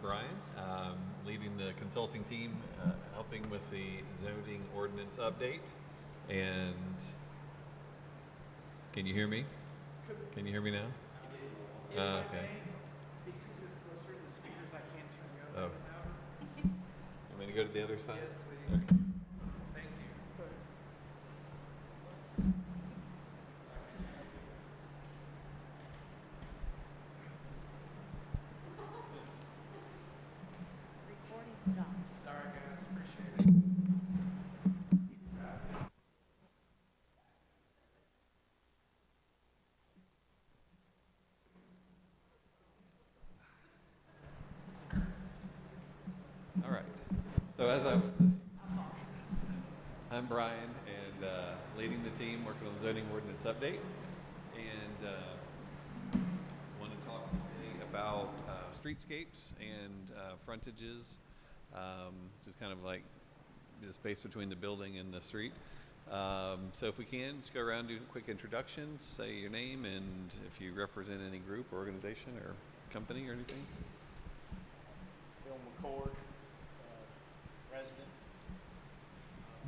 Brian, leading the consulting team, helping with the zoning ordinance update. And can you hear me? Can you hear me now? Okay. Because you're closer to the speakers, I can't turn you Oh. over louder. You want me to go to the other side? Yes, please. Okay. Thank you. Recording stops. Sorry, guys. Appreciate it. All right. So as I was saying, I'm Brian, and leading the team working on zoning ordinance update, and want to talk today about streetscapes and frontages, which is kind of like the space between the building and the street. So if we can, just go around, do a quick introduction, say your name, and if you represent any group or organization or company or anything. Bill McCord, resident.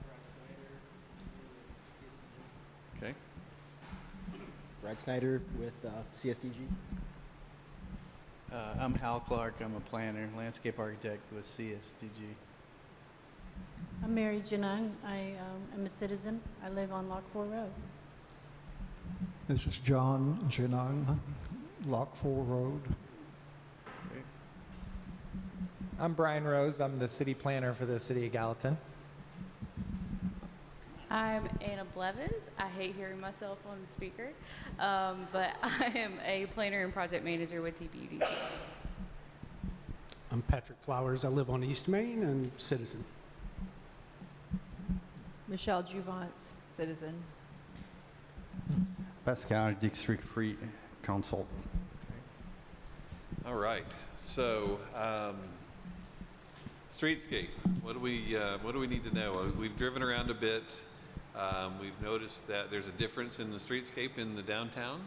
Brad Snyder. Okay. Brad Snyder with CSDG. I'm Hal Clark. I'm a planner, landscape architect with CSDG. I'm Mary Janung. I am a citizen. I live on Lock 4 Road. This is John Janung, Lock 4 Road. Great. I'm Brian Rose. I'm the city planner for the city of Gallatin. I'm Anna Blevins. I hate hearing myself on the speaker, but I am a planner and project manager with TPUDC. I'm Patrick Flowers. I live on East Main and citizen. Michelle Juvance, citizen. Pascal, District 3 Council. All right. So, streetscape. What do we need to know? We've driven around a bit. We've noticed that there's a difference in the streetscape in the downtown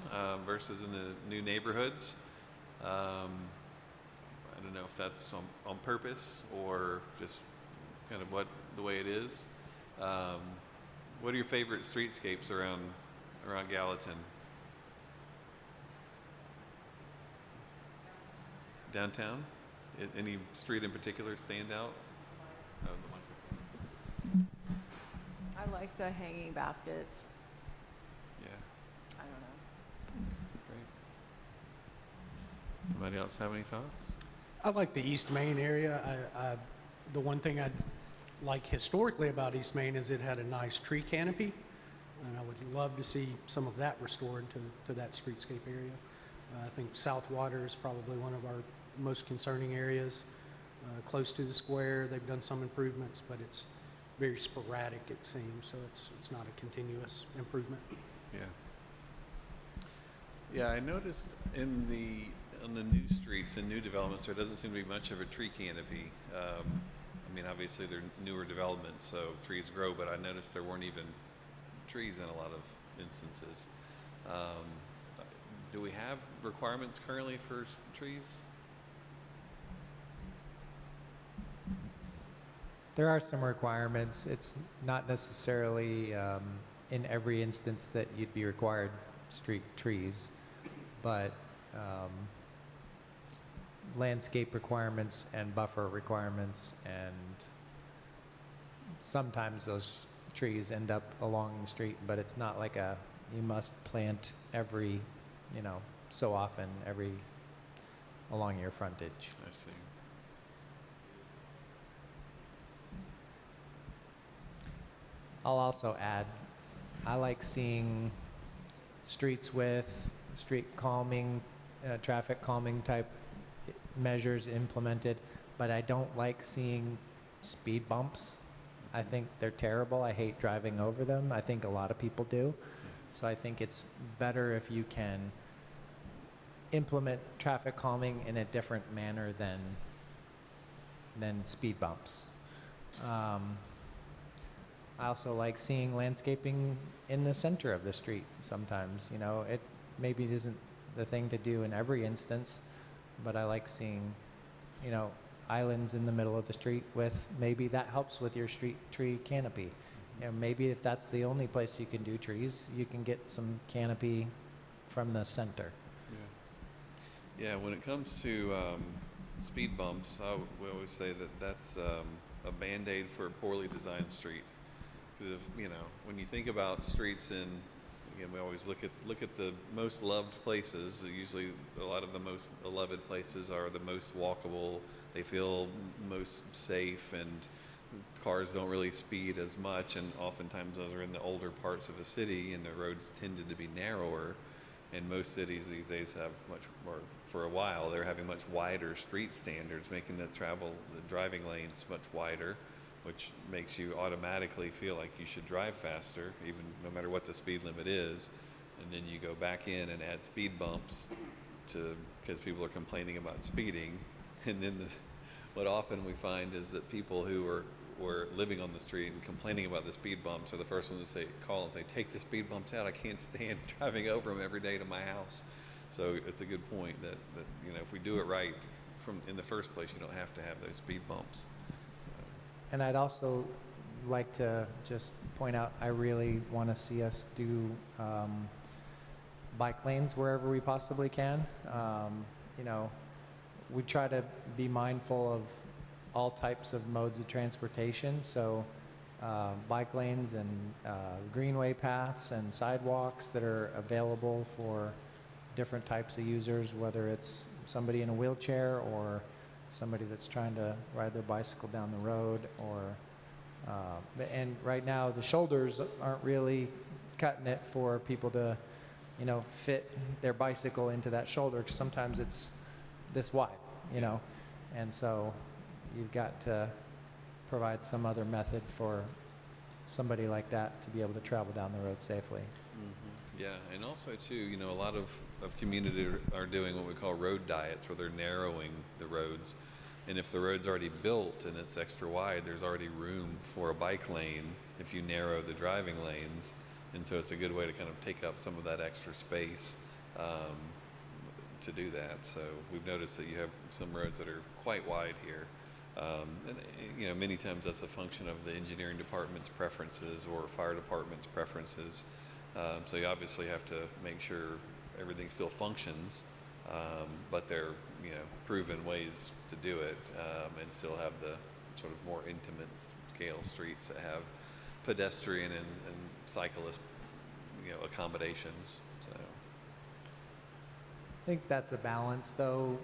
versus in the new neighborhoods. I don't know if that's on purpose or just kind of the way it is. What are your favorite streetscapes around Gallatin? Downtown? Any street in particular stand out? Oh, the microphone. I like the hanging baskets. Yeah, I don't know. great. Anybody else have any thoughts? I like the East Main area. The one thing I like historically about East Main is it had a nice tree canopy, and I would love to see some of that restored to that streetscape area. I think South Water is probably one of our most concerning areas. Close to the square, they've done some improvements, but it's very sporadic, it seems, so it's not a continuous improvement. Yeah. Yeah, I noticed on the new streets and new developments, there doesn't seem to be much of a tree canopy. I mean, obviously they're newer developments, so trees grow, but I noticed there weren't even trees in a lot of instances. Do we have requirements currently for trees? There are some requirements. It's not necessarily in every instance that you'd be required street trees, but landscape requirements and buffer requirements, and sometimes those trees end up along the street, but it's not like you must plant every, so often along your frontage. I see. I'll also add, I like seeing streets with street calming, traffic calming type measures implemented, but I don't like seeing speed bumps. I think they're terrible. I hate driving over them. I think a lot of people do. So I think it's better if you can implement traffic calming in a different manner than speed bumps. I also like seeing landscaping in the center of the street sometimes. It maybe isn't the thing to do in every instance, but I like seeing, islands in the middle of the street with, maybe that helps with your street tree canopy. You know, maybe if that's the only place you can do trees, you can get some canopy from the center. Yeah, when it comes to speed bumps, we always say that that's a Band-Aid for a poorly designed street. Because when you think about streets again, we always look at the most loved places. Usually, a lot of the most beloved places are the most walkable. They feel most safe, and cars don't really speed as much. And oftentimes, those are in the older parts of a city, and the roads tended to be narrower. And most cities these days have much more. For a while, they're having much wider street standards, making the driving lanes much wider, which makes you automatically feel like you should drive faster, even no matter what the speed limit is. And then you go back in and add speed bumps because people are complaining about speeding. And then what often we find is that people who were living on the street and complaining about the speed bumps are the first ones to call and say, take the speed bumps out. I can't stand driving over them every day to my house. So it's a good point that if we do it right in the first place, you don't have to have those speed bumps. And I'd also like to just point out, I really want to see us do bike lanes wherever we possibly can. We try to be mindful of all types of modes of transportation. So bike lanes and greenway paths and sidewalks that are available for different types of users, whether it's somebody in a wheelchair or somebody that's trying to ride their bicycle down the road, and right now the shoulders aren't really cutting it for people to, fit their bicycle into that shoulder, because sometimes it's this wide, and so you've got to provide some other method for somebody like that to be able to travel down the road safely. Yeah, and also too, a lot of communities are doing what we call road diets, where they're narrowing the roads. And if the road's already built and it's extra wide, there's already room for a bike lane if you narrow the driving lanes. And so it's a good way to kind of take up some of that extra space to do that. So we've noticed that you have some roads that are quite wide here. And many times that's a function of the engineering department's preferences or fire department's preferences. So you obviously have to make sure everything still functions, but they're proven ways to do it, and still have the sort of more intimate scale streets that have pedestrian and cyclist accommodations. So I think that's a balance, though.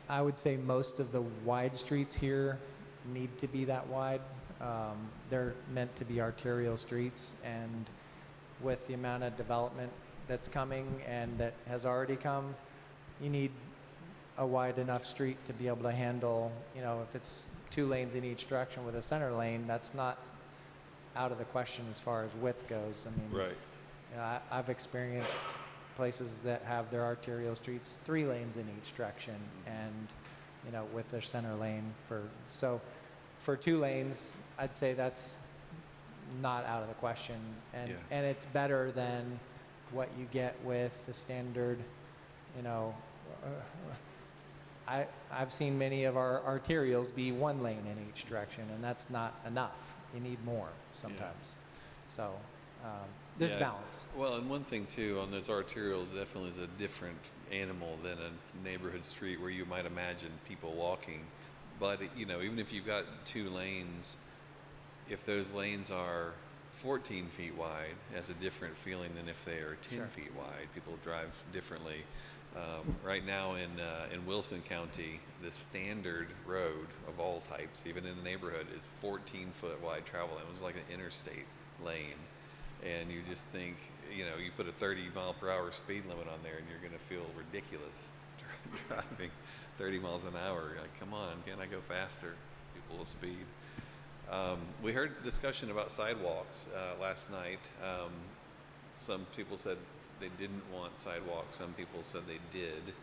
I would say most of the wide streets here need to be that wide. They're meant to be arterial streets, and with the amount of development that's coming and that has already come, you need a wide enough street to be able to handle, if it's 2 lanes in each direction with a center lane, that's not out of the question as far as width goes. I mean, right. I've experienced places that have their arterial streets 3 lanes in each direction, and with their center lane for 2 lanes, I'd say that's not out of the question, and it's better than what you get with the standard. I've seen many of our arterials be 1 lane in each direction, and that's not enough. You need more sometimes. So there's balance. Well, and one thing too on those arterials definitely is a different animal than a neighborhood street where you might imagine people walking. But even if you've got 2 lanes, if those lanes are 14 feet wide, it has a different feeling than if they are 10 feet wide. People drive differently. Right now in Wilson County, the standard road of all types, even in the neighborhood, is 14-foot wide travel lane. It was like an interstate lane. And you just think, you put a 30-mile-per-hour speed limit on there and you're going to feel ridiculous driving 30 miles an hour. You're like, come on, can I go faster? People will speed. We heard discussion about sidewalks last night. Some people said they didn't want sidewalks. Some people said they did.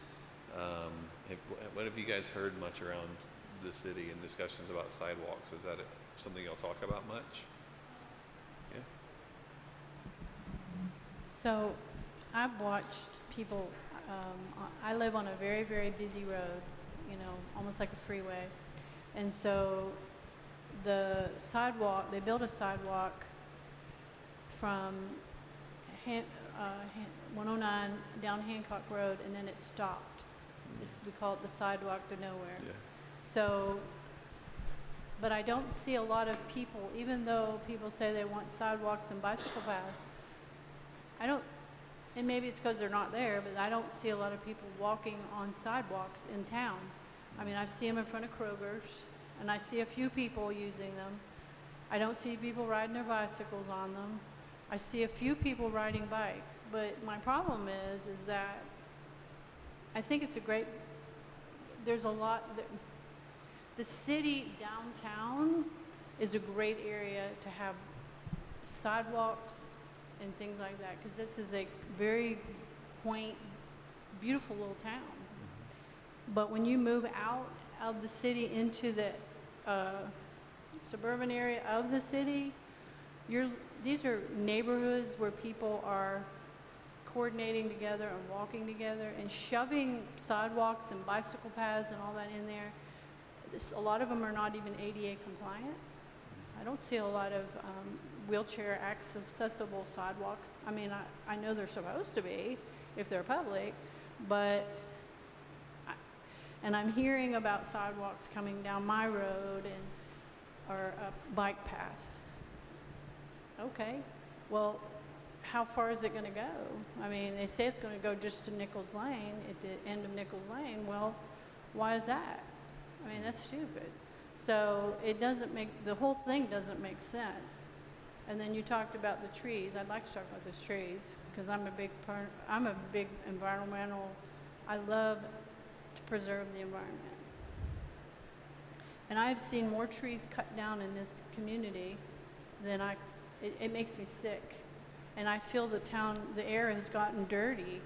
What have you guys heard much around the city and discussions about sidewalks? Is that something you'll talk about much? Yeah. So I've watched people, I live on a very, very busy road, you know, almost like a freeway. And so the sidewalk, they built a sidewalk from 109 down Hancock Road, and then it stopped. We call it the sidewalk to nowhere. Yeah. So, but I don't see a lot of people, even though people say they want sidewalks and bicycle paths, I don't, and maybe it's because they're not there, but I don't see a lot of people walking on sidewalks in town. I mean, I see them in front of Kroger's, and I see a few people using them. I don't see people riding their bicycles on them. I see a few people riding bikes, but my problem is that I think it's a great, there's a lot, the city downtown is a great area to have sidewalks and things like that, because this is a very quaint, beautiful little town. But when you move out of the city into the suburban area of the city, these are neighborhoods where people are coordinating together and walking together, and shoving sidewalks and bicycle paths and all that in there. A lot of them are not even ADA compliant. I don't see a lot of wheelchair accessible sidewalks. I mean, I know they're supposed to be if they're public, but and I'm hearing about sidewalks coming down my road or a bike path. Okay, well, how far is it going to go? I mean, they say it's going to go just to Nichols Lane, at the end of Nichols Lane. Well, why is that? I mean, that's stupid. So it doesn't make, the whole thing doesn't make sense. And then you talked about the trees. I'd like to talk about those trees, because I'm a big environmental, I love to preserve the environment. And I've seen more trees cut down in this community than it makes me sick. And I feel the air has gotten dirty,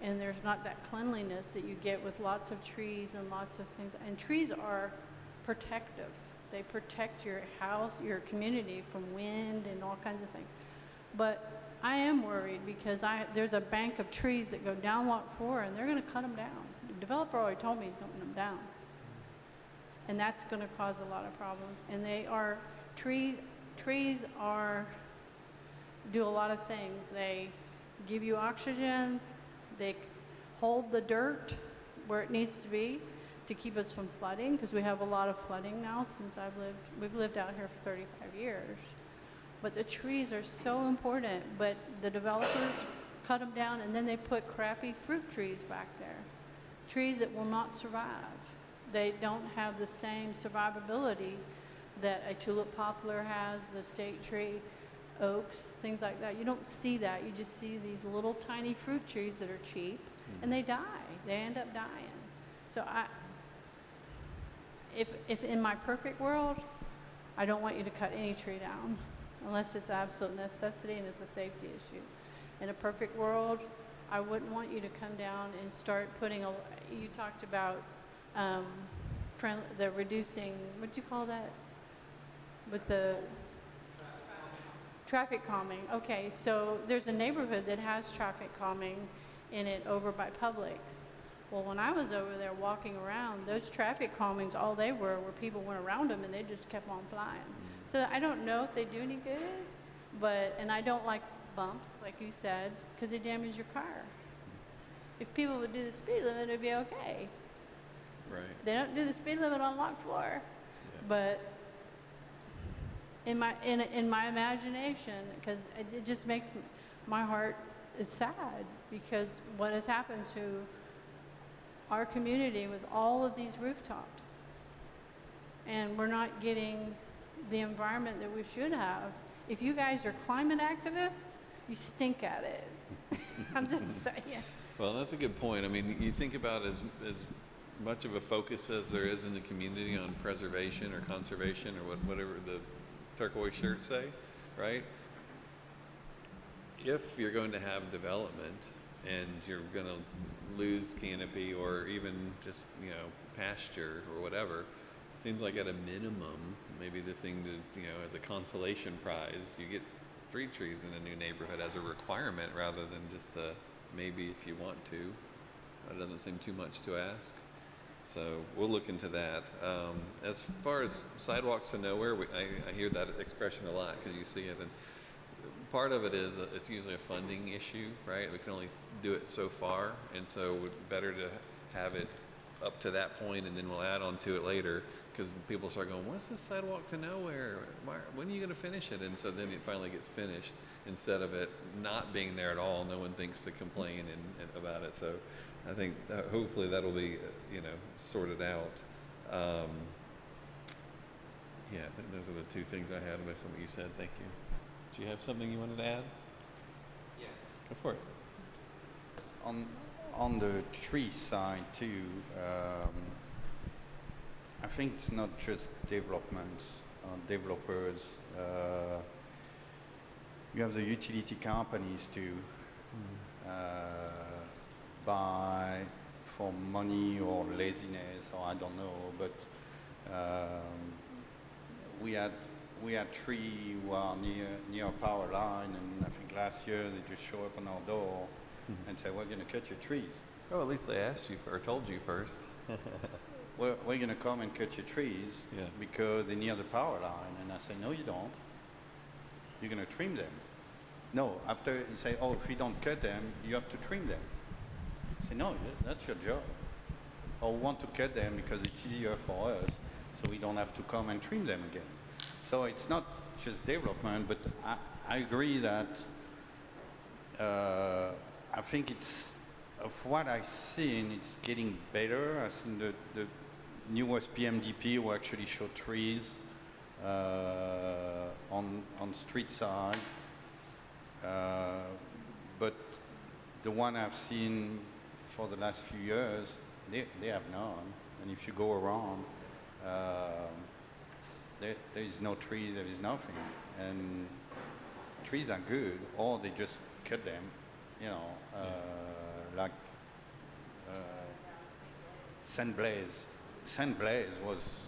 and there's not that cleanliness that you get with lots of trees and lots of things. And trees are protective. They protect your house, your community from wind and all kinds of things. But I am worried because there's a bank of trees that go down Lot 4, and they're going to cut them down. The developer already told me he's going to cut them down. And that's going to cause a lot of problems. And trees do a lot of things. They give you oxygen. They hold the dirt where it needs to be to keep us from flooding, because we have a lot of flooding now since we've lived out here for 35 years. But the trees are so important, but the developers cut them down, and then they put crappy fruit trees back there. Trees that will not survive. They don't have the same survivability that a tulip poplar has, the state tree, oaks, things like that. You don't see that. You just see these little tiny fruit trees that are cheap, and they die. They end up dying. So if in my perfect world, I don't want you to cut any tree down unless it's absolute necessity and it's a safety issue. In a perfect world, I wouldn't want you to come down and start putting you talked about the reducing, what'd you call that? With the traffic calming. Okay, so there's a neighborhood that has traffic calming in it over by Publix. Well, when I was over there walking around, those traffic calmings, all they were people went around them and they just kept on flying. So I don't know if they do any good, and I don't like bumps, like you said, because they damage your car. If people would do the speed limit, it'd be okay. Right. They don't do the speed limit on Lock 4, Yeah. but in my imagination, because it just makes my heart is sad, because what has happened to our community with all of these rooftops, and we're not getting the environment that we should have. If you guys are climate activists, you stink at it. I'm just saying. Well, that's a good point. I mean, you think about as much of a focus as there is in the community on preservation or conservation or whatever the turquoise shirts say, right? If you're going to have development and you're going to lose canopy or even just, pasture or whatever, it seems like at a minimum, maybe the thing to, as a consolation prize, you get street trees in a new neighborhood as a requirement rather than just a maybe if you want to. That doesn't seem too much to ask. So we'll look into that. As far as sidewalks to nowhere, I hear that expression a lot because you see it, and part of it is it's usually a funding issue, right? We can only do it so far, and so better to have it up to that point, and then we'll add on to it later, because people start going, what's this sidewalk to nowhere? When are you going to finish it? And so then it finally gets finished instead of it not being there at all. No one thinks to complain and about it. So I think hopefully that'll be, sorted out. Yeah, I think those are the two things I had based on what you said. Thank you. Do you have something you wanted to add? Yeah. Go for it. On the tree side too, I think it's not just development, developers. You have the utility companies too, buy for money or laziness, or I don't know, but we had tree who are near a power line, and I think last year they just show up on our door and say, we're going to cut your trees. Oh, at least they asked you or told you first. We're going to come and cut your trees because they're near the power line. And I say, no, you don't. You're going to trim them. No, after you say, oh, if you don't cut them, you have to trim them. I say, no, that's your job. Or we want to cut them because it's easier for us, so we don't have to come and trim them again. So it's not just development, but I agree that I think it's, of what I've seen, it's getting better. I've seen the newest PMDP will actually show trees on street side. But the one I've seen for the last few years, they have none. And if you go around, there is no trees, there is nothing. And trees are good, or they just cut them, like Saint Blaise. Saint Blaise was,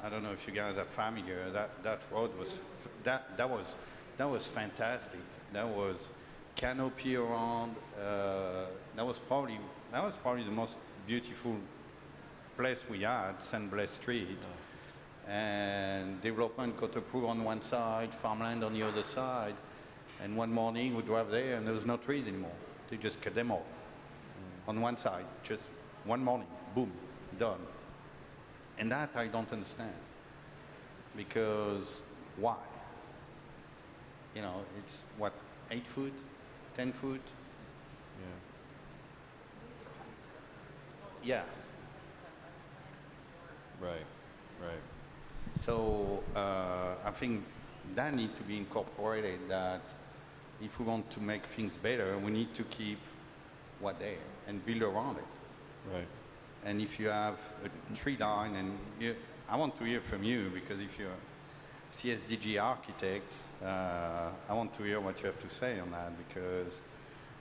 I don't know if you guys are familiar, that road was, that was fantastic. That was canopy around, that was probably the most beautiful place we had, Saint Blaise Street. And development got approved on one side, farmland on the other side. And one morning we drove there and there was no trees anymore. They just cut them all on one side, just one morning, boom, done. And that I don't understand, because why? It's what, 8 foot, 10 foot? Yeah. Right. So I think that needs to be incorporated, that if we want to make things better, we need to keep what there and build around it. Right. And if you have a tree line, and I want to hear from you, because if you're a CSDG architect, I want to hear what you have to say on that, because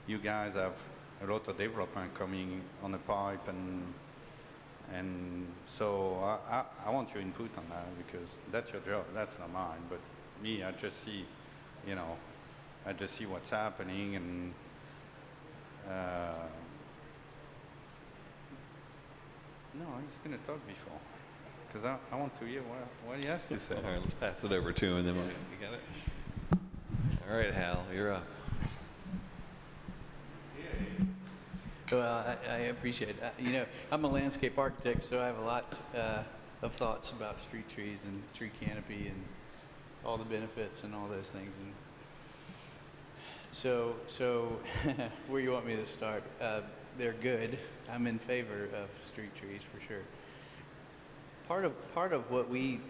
you guys have a lot of development coming on the pipe, and so I want your input on that, because that's your job, that's not mine. But me, I just see, I just see what's happening, and no, he's going to talk before, because I want to hear what he has to say. All right, let's pass it over to him, and then you got it? All right, Hal, you're up. Well, I appreciate it. I'm a landscape architect, so I have a lot of thoughts about street trees and tree canopy and all the benefits and all those things. And so where you want me to start? They're good. I'm in favor of street trees for sure. Part of what we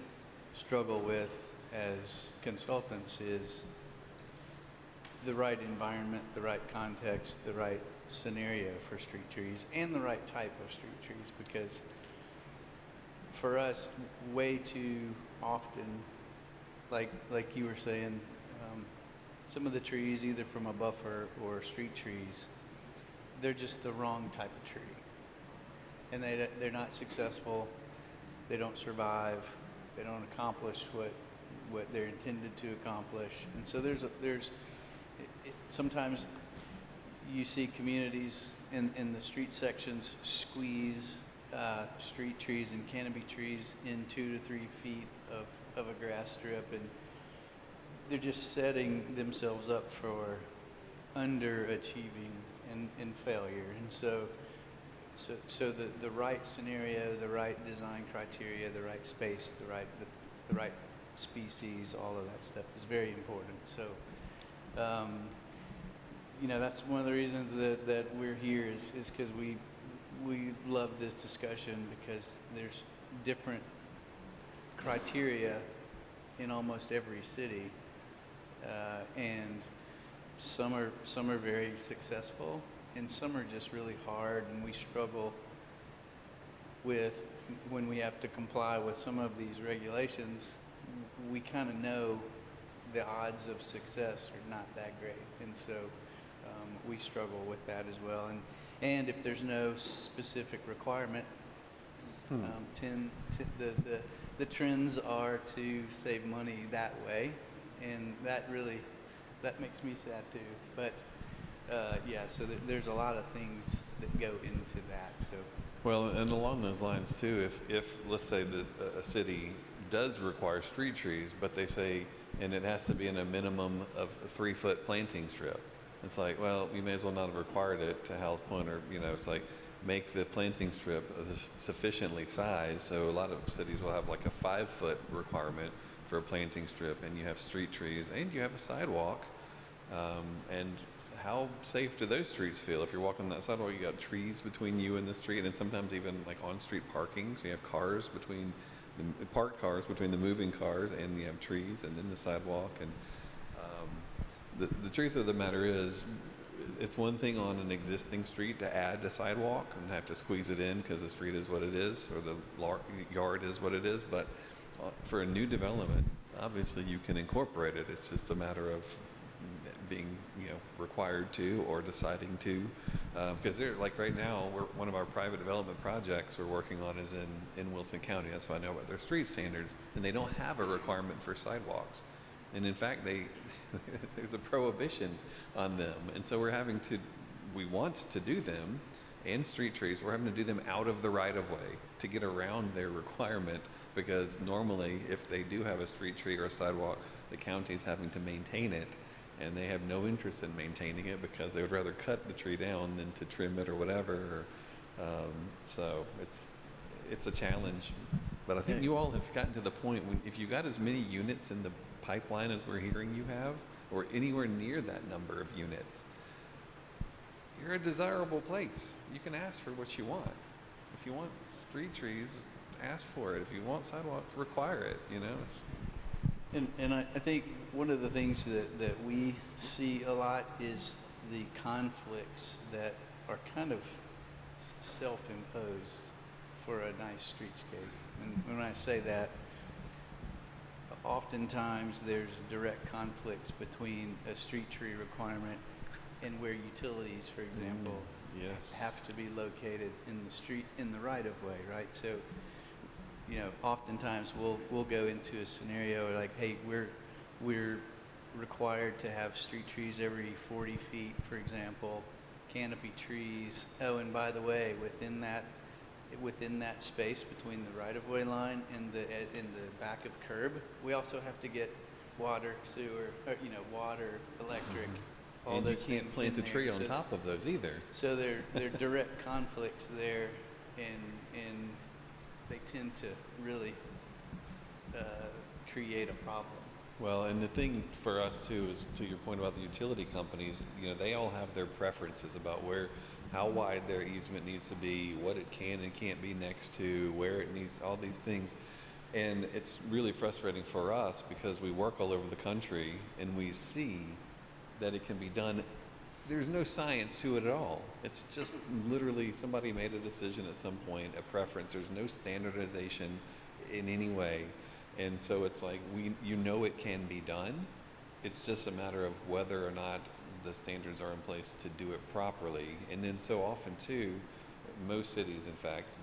struggle with as consultants is the right environment, the right context, the right scenario for street trees, and the right type of street trees, because for us, way too often, like you were saying, some of the trees, either from a buffer or street trees, they're just the wrong type of tree, and they're not successful. They don't survive. They don't accomplish what they're intended to accomplish. And so sometimes you see communities in the street sections squeeze street trees and canopy trees in 2 to 3 feet of a grass strip, and they're just setting themselves up for underachieving and failure. And so the right scenario, the right design criteria, the right space, the right species, all of that stuff is very important. So, that's one of the reasons that we're here is because we love this discussion, because there's different criteria in almost every city, and some are very successful, and some are just really hard, and we struggle with when we have to comply with some of these regulations. We kind of know the odds of success are not that great, and so we struggle with that as well. And if there's no specific requirement, the trends are to save money that way, and that makes me sad too. But so there's a lot of things that go into that. So. Well, and along those lines too, if let's say that a city does require street trees, but they say, and it has to be in a minimum of a 3-foot planting strip. It's like, well, you may as well not have required it, to Hal's point, or, it's like, make the planting strip sufficiently sized. So a lot of cities will have like a 5-foot requirement for a planting strip, and you have street trees, and you have a sidewalk. And how safe do those streets feel? If you're walking that sidewalk, you got trees between you and the street, and sometimes even like on-street parking. So you have cars between the parked cars between the moving cars, and you have trees, and then the sidewalk. And the truth of the matter is, it's one thing on an existing street to add a sidewalk and have to squeeze it in because the street is what it is, or the yard is what it is. But for a new development, obviously you can incorporate it. It's just a matter of being required to, or deciding to, because they're like right now, one of our private development projects we're working on is in Wilson County. That's why I know about their street standards, and they don't have a requirement for sidewalks, and in fact there's a prohibition on them, and so we want to do them, and street trees, we're having to do them out of the right of way to get around their requirement, because normally if they do have a street tree or a sidewalk, the county's having to maintain it, and they have no interest in maintaining it because they would rather cut the tree down than to trim it or whatever. So it's a challenge. But I think you all have gotten to the point when, if you got as many units in the pipeline as we're hearing you have, or anywhere near that number of units, you're a desirable place. You can ask for what you want. If you want street trees, ask for it. If you want sidewalks, require it. And I think one of the things that we see a lot is the conflicts that are kind of self-imposed for a nice streetscape. And when I say that, oftentimes there's direct conflicts between a street tree requirement and where utilities, for example, have to be located in the street, in the right of way, right? So, oftentimes we'll go into a scenario like, hey, we're required to have street trees every 40 feet, for example, canopy trees. Oh, and by the way, within that space between the right-of-way line and the back of curb, we also have to get water, sewer, water, electric, all and those you can't things plant in a tree there. on top of those either. So there are direct conflicts there, and they tend to really create a problem. Well, and the thing for us too is, to your point about the utility companies, they all have their preferences about how wide their easement needs to be, what it can and can't be next to, where it needs, all these things. And it's really frustrating for us because we work all over the country and we see that it can be done. There's no science to it at all. It's just literally somebody made a decision at some point, a preference. There's no standardization in any way. And so it's like, it can be done. It's just a matter of whether or not the standards are in place to do it properly. And then so often too, most cities in fact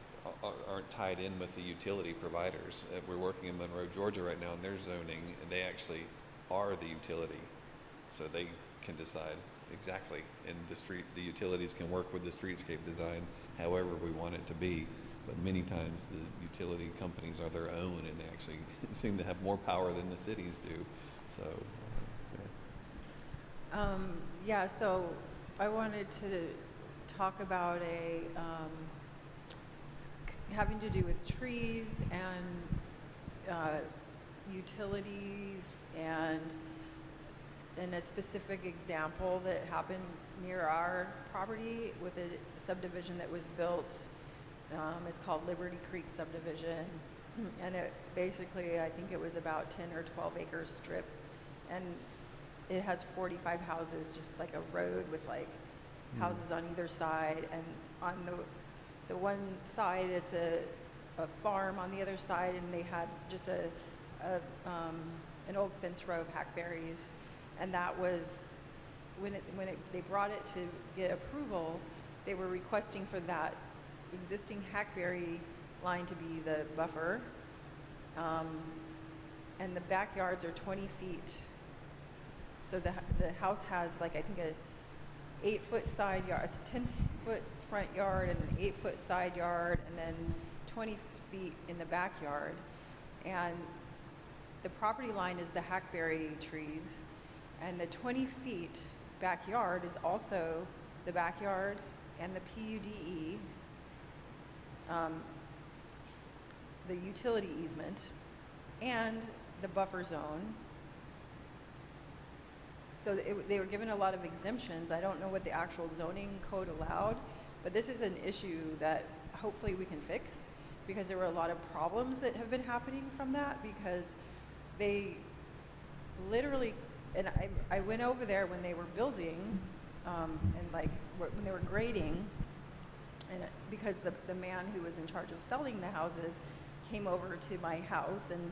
aren't tied in with the utility providers. We're working in Monroe, Georgia right now, and their zoning, and they actually are the utility. So they can decide exactly, and the utilities can work with the streetscape design however we want it to be. but many times the utility companies are their own, and they actually seem to have more power than the cities do. So, yeah. Yeah, so I wanted to talk about having to do with trees and utilities, and a specific example that happened near our property with a subdivision that was built. It's called Liberty Creek subdivision, and it's basically, I think it was about 10 or 12 acre strip, and it has 45 houses, just like a road with like houses on either side, and on the one side it's a farm, on the other side, and they had just an old fence row of hackberries, and that was they brought it to get approval, they were requesting for that existing hackberry line to be the buffer, and the backyards are 20 feet. So the house has like, I think, a 8-foot side yard, a 10-foot front yard, and an 8-foot side yard, and then 20 feet in the backyard. And the property line is the hackberry trees, and the 20 feet backyard is also the backyard and the PUDE, the utility easement, and the buffer zone. So they were given a lot of exemptions. I don't know what the actual zoning code allowed, but this is an issue that hopefully we can fix, because there were a lot of problems that have been happening from that, because they literally, and I went over there when they were building, and like when they were grading, and because the man who was in charge of selling the houses came over to my house and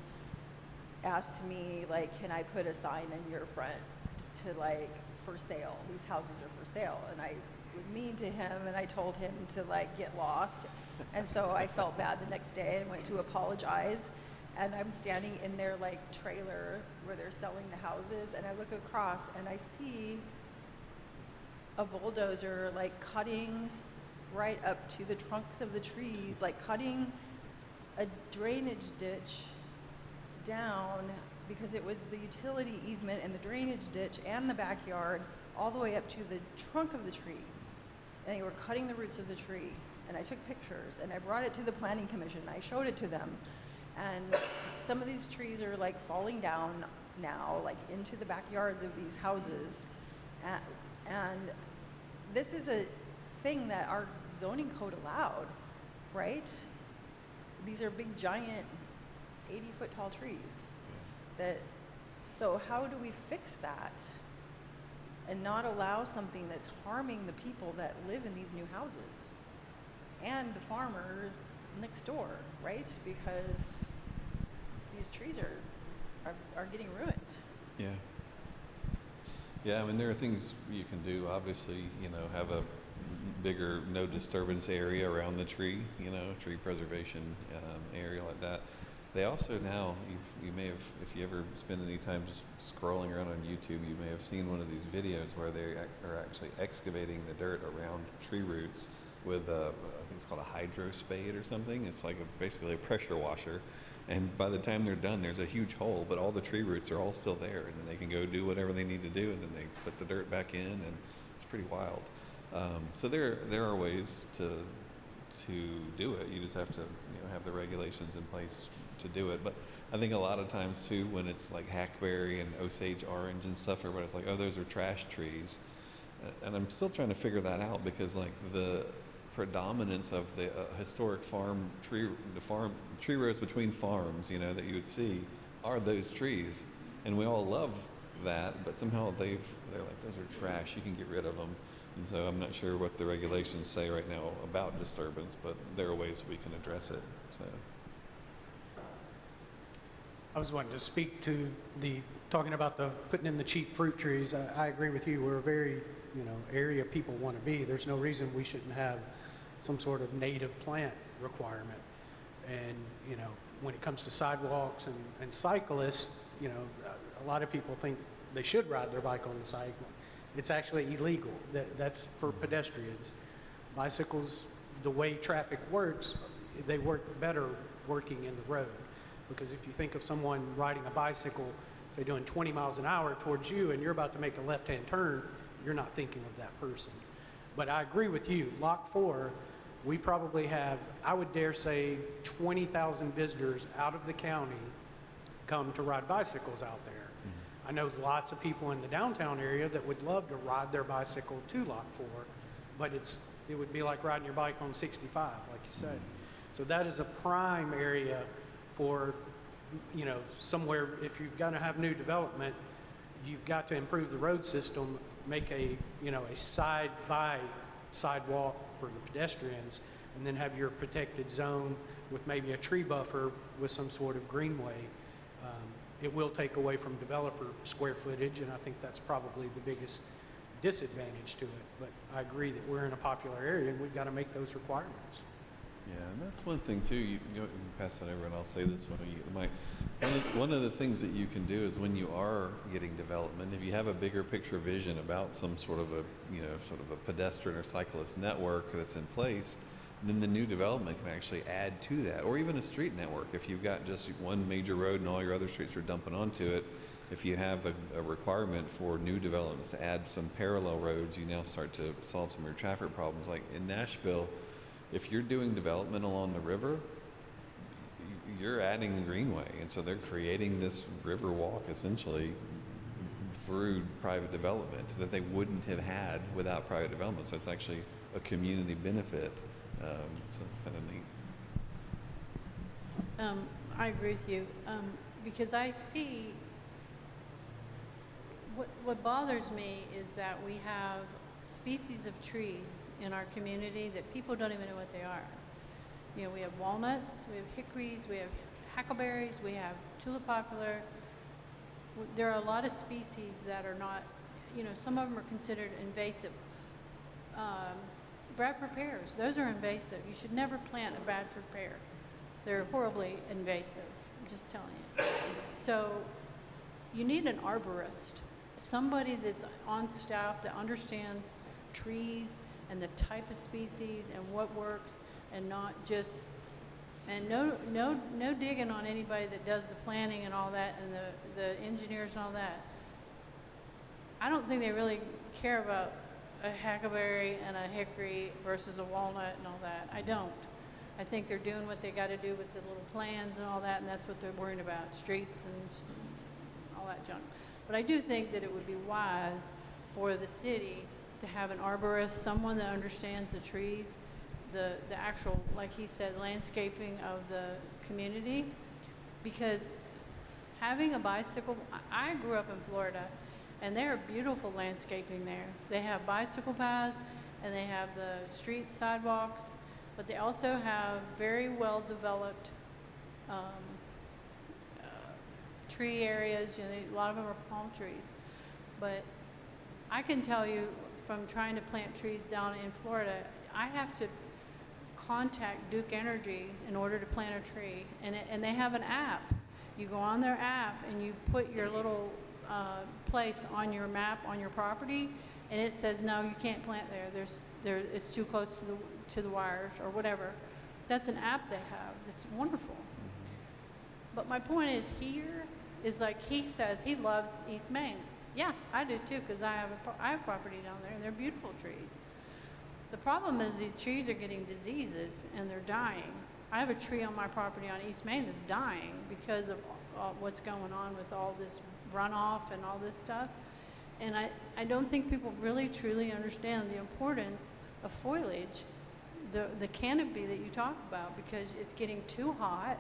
asked me, like, can I put a sign in your front to, like, for sale, these houses are for sale? And I was mean to him, and I told him to, like, get lost. And so I felt bad the next day and went to apologize, and I'm standing in their, like, trailer where they're selling the houses, and I look across and I see a bulldozer, like, cutting right up to the trunks of the trees, like cutting a drainage ditch down, because it was the utility easement and the drainage ditch and the backyard all the way up to the trunk of the tree. And they were cutting the roots of the tree. And I took pictures, and I brought it to the planning commission. I showed it to them. And some of these trees are like falling down now, like into the backyards of these houses. And this is a thing that our zoning code allowed, right? These are big, giant, 80-foot tall trees. So how do we fix that and not allow something that's harming the people that live in these new houses and the farmer next door, right? Because these trees are getting ruined. Yeah. Yeah, I mean, there are things you can do. Obviously, have a bigger no disturbance area around the tree, tree preservation area like that. They also now, you may have, if you ever spend any time just scrolling around on YouTube, you may have seen one of these videos where they are actually excavating the dirt around tree roots with I think it's called a hydro spade or something. It's like basically a pressure washer. And by the time they're done, there's a huge hole, but all the tree roots are all still there. And then they can go do whatever they need to do, and then they put the dirt back in, and it's pretty wild. So there are ways to do it. You just have to have the regulations in place to do it. But I think a lot of times too, when it's like hackberry and Osage orange and stuff, everybody's like, oh, those are trash trees. And I'm still trying to figure that out, because like the predominance of the historic tree rows between farms, that you would see, are those trees, and we all love that. But somehow they're like, those are trash. You can get rid of them. And so I'm not sure what the regulations say right now about disturbance, but there are ways we can address it. So. I was wanting to speak to talking about putting in the cheap fruit trees. I agree with you. We're a very, area people want to be. There's no reason we shouldn't have some sort of native plant requirement. And, when it comes to sidewalks and cyclists, a lot of people think they should ride their bike on the sidewalk. It's actually illegal. That's for pedestrians. Bicycles, the way traffic works, they work better working in the road. Because if you think of someone riding a bicycle, say doing 20 miles an hour towards you, and you're about to make a left-hand turn, you're not thinking of that person. But I agree with you, Lock 4, we probably have, I would dare say, 20,000 visitors out of the county come to ride bicycles out there. I know lots of people in the downtown area that would love to ride their bicycle to Lock 4, but it would be like riding your bike on 65, like you said. So that is a prime area for, you know, somewhere, if you're gonna have new development, you've got to improve the road system, make a, you know, a sidewalk for the pedestrians, and then have your protected zone with maybe a tree buffer with some sort of greenway. It will take away from developer square footage, and I think that's probably the biggest disadvantage to it. But I agree that we're in a popular area, and we've got to make those requirements. Yeah, and that's one thing too. You can pass that over, and I'll say this when you get the mic. One of the things that you can do is when you are getting development, if you have a bigger picture vision about some sort of a, you know, sort of a pedestrian or cyclist network that's in place, then the new development can actually add to that, or even a street network. If you've got just one major road and all your other streets are dumping onto it, if you have a requirement for new developments to add some parallel roads, you now start to solve some of your traffic problems. Like in Nashville, if you're doing development along the river, you're adding a greenway, and so they're creating this river walk essentially through private development that they wouldn't have had without private development. So it's actually a community benefit. So it's kind of neat. I agree with you, because I see what bothers me is that we have species of trees in our community that people don't even know what they are. You know, we have walnuts, we have hickories, we have hackleberries, we have tulip poplar. There are a lot of species that are not, you know, some of them are considered invasive. Bradford pears, those are invasive. You should never plant a Bradford pear. They're horribly invasive, I'm just telling you. So you need an arborist, somebody that's on staff that understands trees and the type of species and what works, and not just, and no digging on anybody that does the planning and all that, and the engineers and all that. I don't think they really care about a hackleberry and a hickory versus a walnut and all that. I don't. I think they're doing what they got to do with the little plans and all that, and that's what they're worrying about, streets and all that junk. But I do think that it would be wise for the city to have an arborist, someone that understands the trees, the actual, like he said, landscaping of the community, because having a bicycle, I grew up in Florida, and there are beautiful landscaping there. They have bicycle paths, and they have the street sidewalks, but they also have very well developed tree areas. You know, a lot of them are palm trees. But I can tell you from trying to plant trees down in Florida, I have to contact Duke Energy in order to plant a tree. And they have an app. You go on their app and you put your little place on your map on your property, and it says, no, you can't plant there. It's too close to the wires or whatever. That's an app they have. That's wonderful. But my point is, here is like he says he loves East Main. Yeah, I do too, because I have property down there, and they're beautiful trees. The problem is these trees are getting diseases and they're dying. I have a tree on my property on East Main that's dying because of what's going on with all this runoff and all this stuff. And I don't think people really truly understand the importance of foliage, the canopy that you talk about, because it's getting too hot,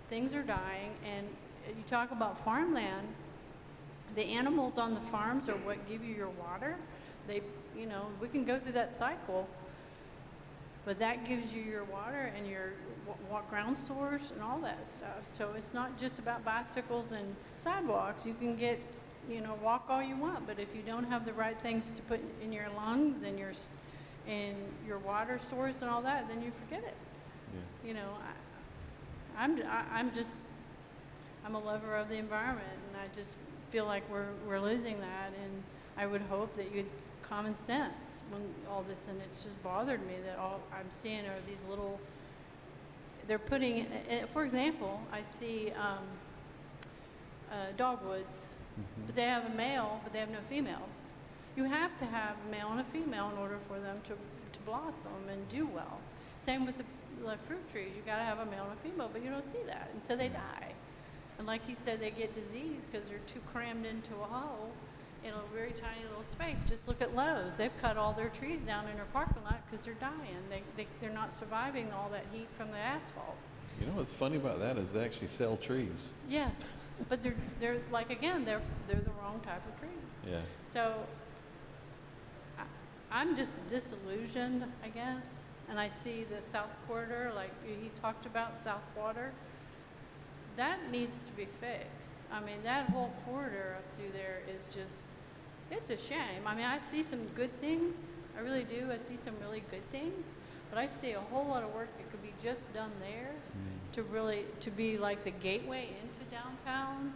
things are dying, and you talk about farmland, the animals on the farms are what give you your water. They, you know, we can go through that cycle, but that gives you your water and your ground source and all that stuff. So it's not just about bicycles and sidewalks. You can get, you know, walk all you want, but if you don't have the right things to put in your lungs and your water source and all that, then you forget it. Yeah. You know, I'm a lover of the environment, and I just feel like we're losing that, and I would hope that you'd common sense when all this, and it's just bothered me that all I'm seeing are these little they're putting, for example, I see dogwoods, but they have a male, but they have no females. You have to have a male and a female in order for them to blossom and do well. Same with the fruit trees. You got to have a male and a female, but you don't see that, and so they die. And like he said, they get disease because they're too crammed into a hole in a very tiny little space. Just look at Lowe's. They've cut all their trees down in their parking lot because they're dying. They're not surviving all that heat from the asphalt. You know what's funny about that is they actually sell trees. Yeah, but they're like, again, they're the wrong type of tree. Yeah. So I'm just disillusioned, I guess. And I see the South Corridor, like he talked about, South Water. That needs to be fixed. I mean, that whole corridor up through there is just, it's a shame. I mean, I see some good things. I really do. I see some really good things. But I see a whole lot of work that could be just done there to be like the gateway into downtown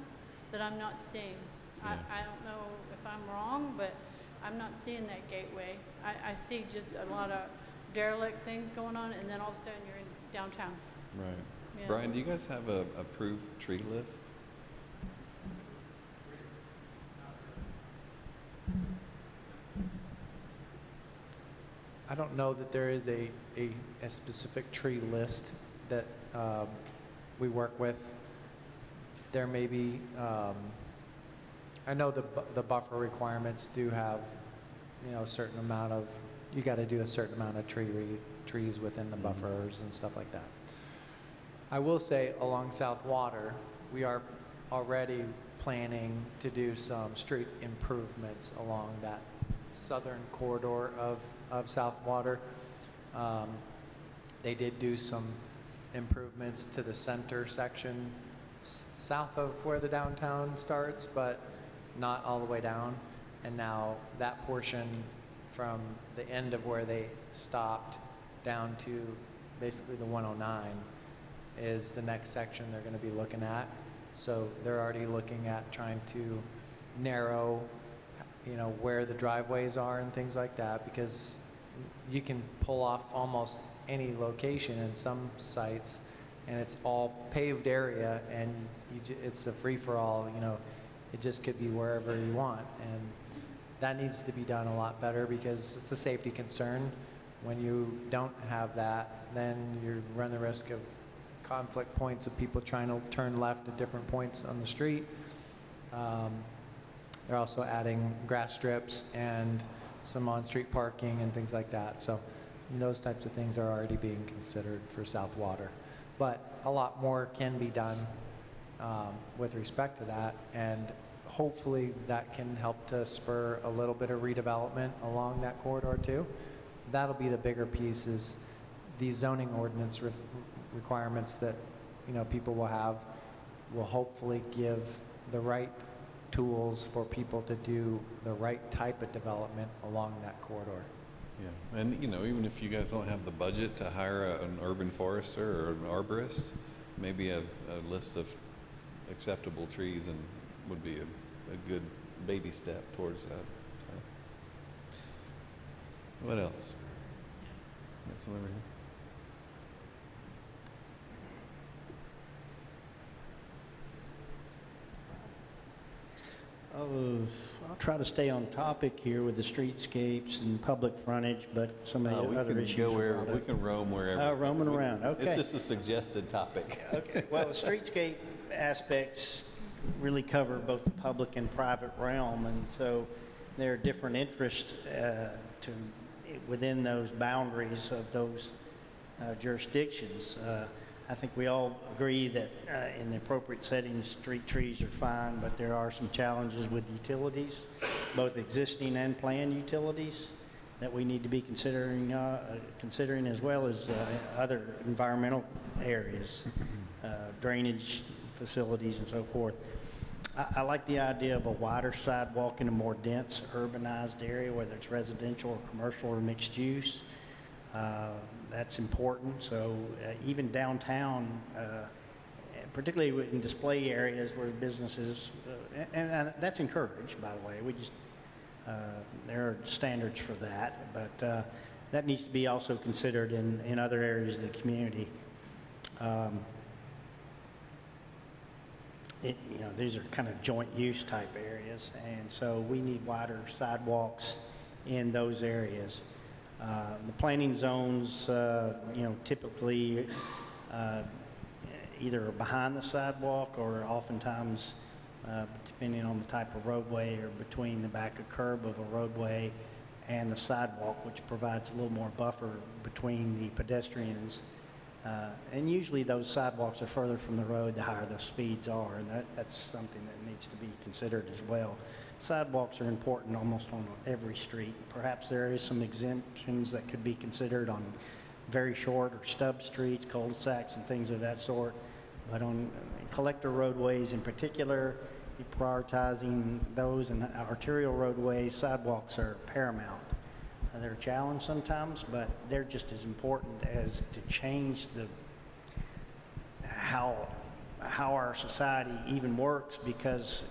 that I'm not seeing. Yeah. I don't know if I'm wrong, but I'm not seeing that gateway. I see just a lot of derelict things going on, and then all of a sudden you're in downtown. Right. Yeah. Brian, do you guys have a approved tree list? I don't know that there is a specific tree list that we work with. There may be, I know the buffer requirements do have, a certain amount of, you got to do a certain amount of trees within the buffers and stuff like that. I will say along South Water, we are already planning to do some street improvements along that southern corridor of South Water. They did do some improvements to the center section south of where the downtown starts, but not all the way down. And now that portion from the end of where they stopped down to basically the 109 is the next section they're going to be looking at. So they're already looking at trying to narrow, where the driveways are and things like that, because you can pull off almost any location in some sites and it's all paved area and it's a free-for-all, it just could be wherever you want. And that needs to be done a lot better because it's a safety concern. When you don't have that, then you run the risk of conflict points of people trying to turn left at different points on the street. They're also adding grass strips and some on-street parking and things like that. So those types of things are already being considered for South Water. But a lot more can be done with respect to that, and hopefully that can help to spur a little bit of redevelopment along that corridor too. That'll be the bigger piece, is these zoning ordinance requirements that people will have will hopefully give the right tools for people to do the right type of development along that corridor. Yeah, and even if you guys don't have the budget to hire an urban forester or an arborist, maybe a list of acceptable trees and would be a good baby step towards that. So. What else? Got some over here. I'll try to stay on topic here with the streetscapes and public frontage, but some of the other issues. We can roam wherever. Roaming around, okay. It's just a suggested topic. Okay, well, the streetscape aspects really cover both the public and private realm, and so there are different interests within those boundaries of those jurisdictions. I think we all agree that in the appropriate settings, street trees are fine, but there are some challenges with utilities, both existing and planned utilities, that we need to be considering as well as other environmental areas, drainage facilities and so forth. I like the idea of a wider sidewalk in a more dense urbanized area, whether it's residential or commercial or mixed use. That's important. So even downtown, particularly in display areas where businesses, and that's encouraged, by the way. We just there are standards for that, but that needs to be also considered in other areas of the community. These are kind of joint use type areas, and so we need wider sidewalks in those areas. The planning zones, typically either behind the sidewalk or oftentimes, depending on the type of roadway, or between the back of curb of a roadway and the sidewalk, which provides a little more buffer between the pedestrians. And usually those sidewalks are further from the road the higher the speeds are, and that's something that needs to be considered as well. Sidewalks are important almost on every street. Perhaps there is some exemptions that could be considered on very short or stub streets, cul-de-sacs and things of that sort. But on collector roadways in particular, prioritizing those, and arterial roadways, sidewalks are paramount. They're a challenge sometimes, but they're just as important as to change how our society even works, because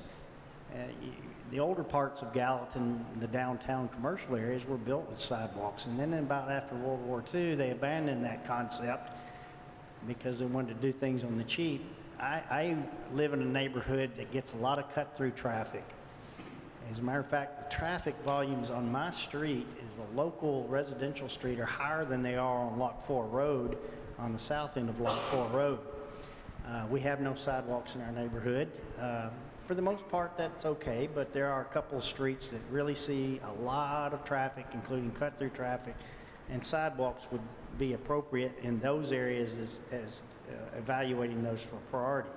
the older parts of Gallatin, the downtown commercial areas, were built with sidewalks. And then about after World War II, they abandoned that concept because they wanted to do things on the cheap. I live in a neighborhood that gets a lot of cut-through traffic. As a matter of fact, the traffic volumes on my street, is the local residential street, are higher than they are on Lock 4 Road, on the south end of Lock 4 Road. We have no sidewalks in our neighborhood. For the most part, that's okay, but there are a couple of streets that really see a lot of traffic, including cut-through traffic, and sidewalks would be appropriate in those areas as evaluating those for priority.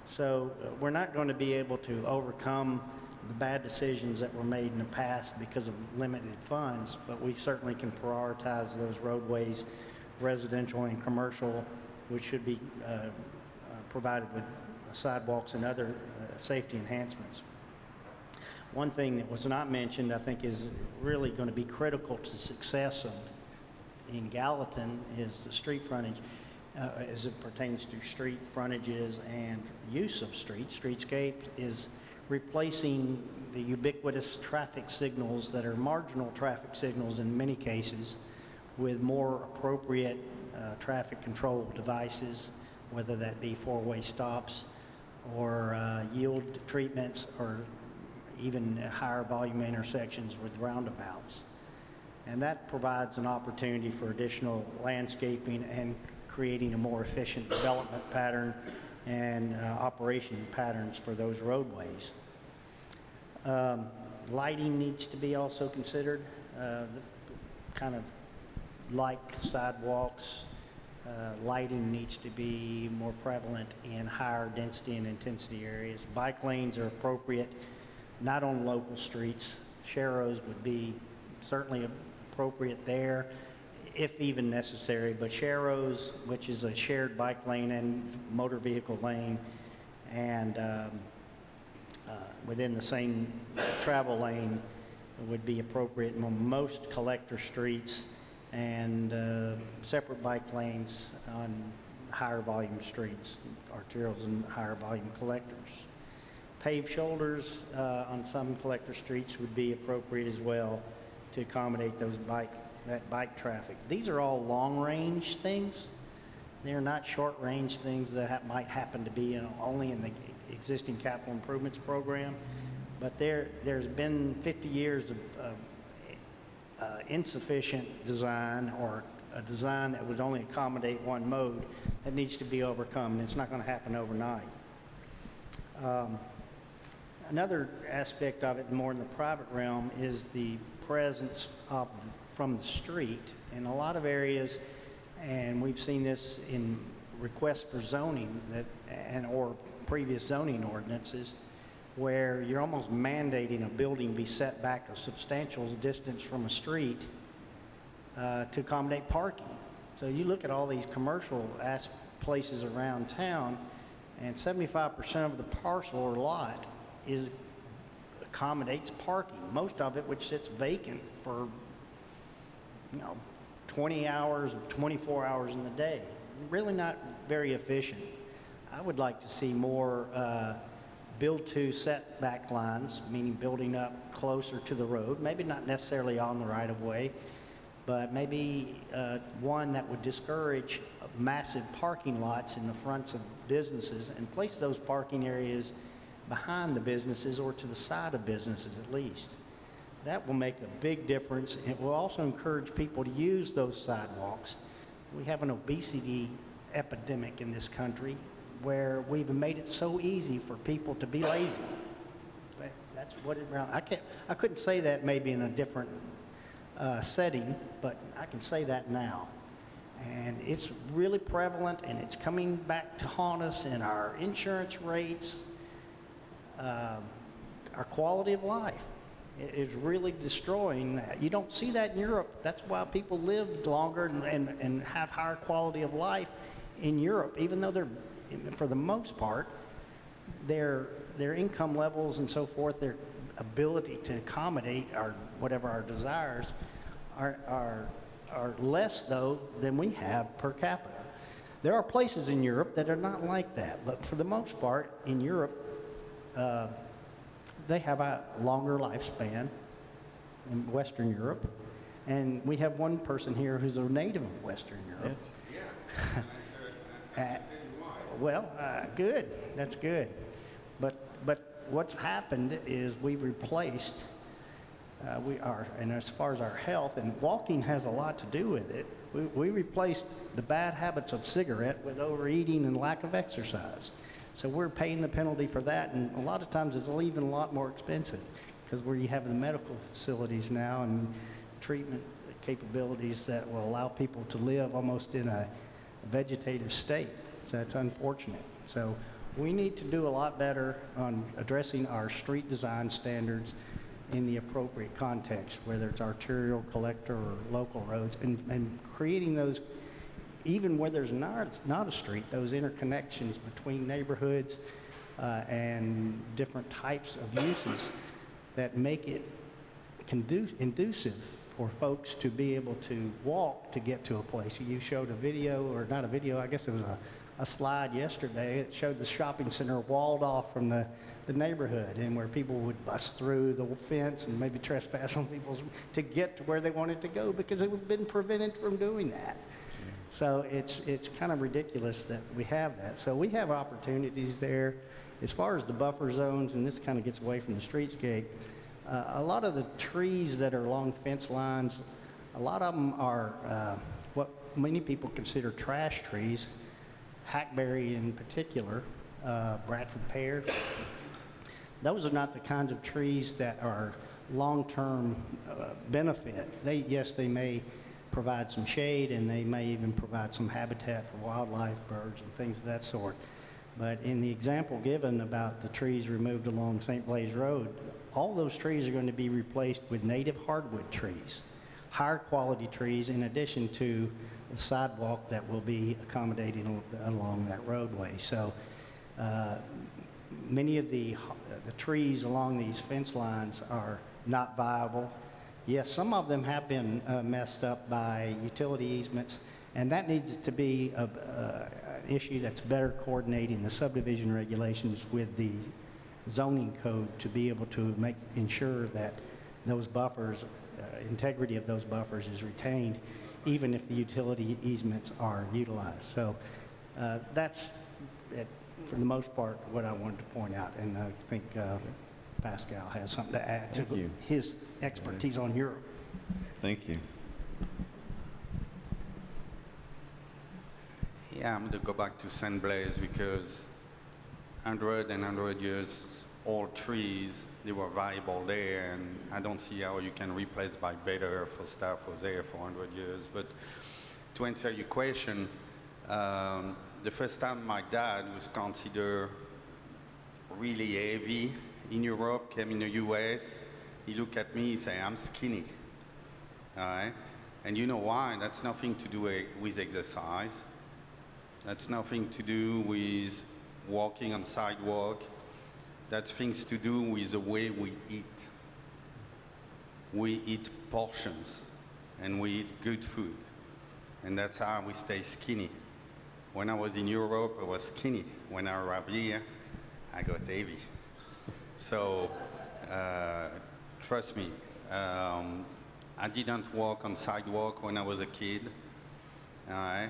So we're not going to be able to overcome the bad decisions that were made in the past because of limited funds, but we certainly can prioritize those roadways, residential and commercial, which should be provided with sidewalks and other safety enhancements. One thing that was not mentioned, I think, is really going to be critical to success in Gallatin is the street frontage, as it pertains to street frontages and use of streetscape, is replacing the ubiquitous traffic signals that are marginal traffic signals in many cases with more appropriate traffic control devices, whether that be four-way stops or yield treatments, or even higher volume intersections with roundabouts. And that provides an opportunity for additional landscaping and creating a more efficient development pattern and operation patterns for those roadways. Lighting needs to be also considered, kind of like sidewalks. Lighting needs to be more prevalent in higher density and intensity areas. Bike lanes are appropriate, not on local streets. Sharrows would be certainly appropriate there, if even necessary, but Sharrows, which is a shared bike lane and motor vehicle lane, and within the same travel lane, would be appropriate on most collector streets, and separate bike lanes on higher volume streets, arterials and higher volume collectors. Paved shoulders on some collector streets would be appropriate as well to accommodate that bike traffic. These are all long-range things. They're not short-range things that might happen to be only in the existing capital improvements program, but there's been 50 years of insufficient design, or a design that would only accommodate one mode, that needs to be overcome, and it's not going to happen overnight. Another aspect of it, more in the private realm, is the presence from the street in a lot of areas, and we've seen this in requests for zoning or previous zoning ordinances, where you're almost mandating a building be set back a substantial distance from a street to accommodate parking. So you look at all these commercial places around town, and 75% of the parcel or lot accommodates parking, most of it which sits vacant for 20 hours or 24 hours in the day. Really not very efficient. I would like to see more build-to setback lines, meaning building up closer to the road, maybe not necessarily on the right-of-way, but maybe one that would discourage massive parking lots in the fronts of businesses and place those parking areas behind the businesses or to the side of businesses at least. That will make a big difference. It will also encourage people to use those sidewalks. We have an obesity epidemic in this country where we've made it so easy for people to be lazy. That's what it, I couldn't say that maybe in a different setting, but I can say that now. And it's really prevalent, and it's coming back to haunt us in our insurance rates, our quality of life. It is really destroying that. You don't see that in Europe. That's why people live longer and have higher quality of life in Europe, even though they're, for the most part, their income levels and so forth, their ability to accommodate whatever our desires are less, though, than we have per capita. There are places in Europe that are not like that, but for the most part, in Europe, they have a longer lifespan in Western Europe, and we have one person here who's a native of Western Europe. Yes. Well, good. That's good. But what's happened is we've replaced, and as far as our health, and walking has a lot to do with it, we replaced the bad habits of cigarette with overeating and lack of exercise. So we're paying the penalty for that, and a lot of times it's even a lot more expensive because where you have the medical facilities now and treatment capabilities that will allow people to live almost in a vegetative state. So that's unfortunate. So we need to do a lot better on addressing our street design standards in the appropriate context, whether it's arterial, collector, or local roads, and creating those, even where there's not a street, those interconnections between neighborhoods and different types of uses that make it inducive for folks to be able to walk to get to a place. You showed a video, or not a video, I guess it was a slide yesterday. It showed the shopping center walled off from the neighborhood, and where people would bust through the fence and maybe trespass on people's to get to where they wanted to go because it would have been prevented from doing that. So it's kind of ridiculous that we have that. So we have opportunities there. As far as the buffer zones, and this kind of gets away from the streetscape, a lot of the trees that are along fence lines, a lot of them are what many people consider trash trees, hackberry in particular, Bradford pear. Those are not the kinds of trees that are long-term benefit. Yes, they may provide some shade, and they may even provide some habitat for wildlife, birds, and things of that sort. But in the example given about the trees removed along St. Blaise Road, all those trees are going to be replaced with native hardwood trees, higher quality trees, in addition to the sidewalk that will be accommodating along that roadway. So many of the trees along these fence lines are not viable. Yes, some of them have been messed up by utility easements, and that needs to be an issue that's better coordinating the subdivision regulations with the zoning code to be able to ensure that those buffers, integrity of those buffers is retained, even if the utility easements are utilized. So that's, for the most part, what I wanted to point out, and I think Pascal has something to add to his expertise on Europe. Thank you. Yeah, I'm going to go back to St. Blaise because 100 years old trees, they were viable there, and I don't see how you can replace by better for stuff was there for 100 years. But to answer your question, the first time my dad was considered really heavy in Europe, came in the US, he looked at me, he said, I'm skinny, all right? And you know why? That's nothing to do with exercise. That's nothing to do with walking on sidewalk. That's things to do with the way we eat. We eat portions, and we eat good food. And that's how we stay skinny. When I was in Europe, I was skinny. When I arrived here, I got heavy. So, trust me, I didn't walk on sidewalk when I was a kid. All right.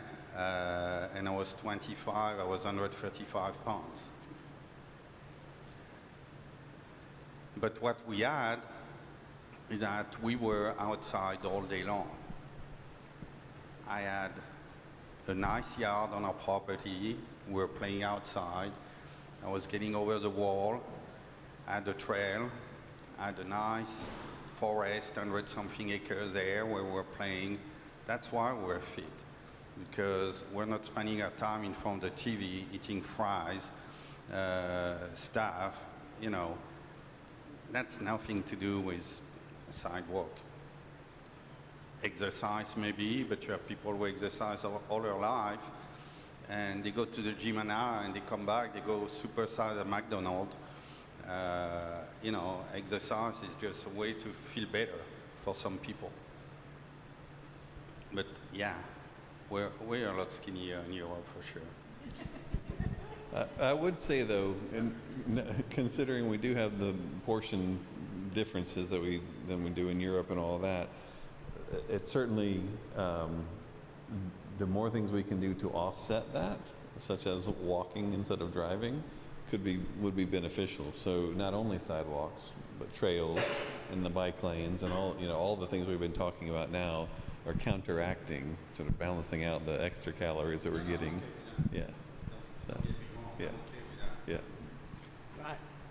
And I was 25, I was 135 pounds. But what we had is that we were outside all day long. I had a nice yard on our property. We were playing outside. I was getting over the wall. I had a trail. I had a nice forest, 100-something acres there where we were playing. That's why we're fit, because we're not spending our time in front of the TV eating fries, stuff, you know. That's nothing to do with a sidewalk. Exercise maybe, but you have people who exercise all their life, and they go to the gym an hour and they come back, they go supersize at McDonald's. You know, exercise is just a way to feel better for some people. But yeah, we're a lot skinnier in Europe for sure. I would say though, considering we do have the portion differences than we do in Europe and all of that, it's certainly the more things we can do to offset that, such as walking instead of driving, would be beneficial. So not only sidewalks, but trails and the bike lanes and all the things we've been talking about now are counteracting, sort of balancing out the extra calories that we're getting. Yeah. So, yeah. Yeah.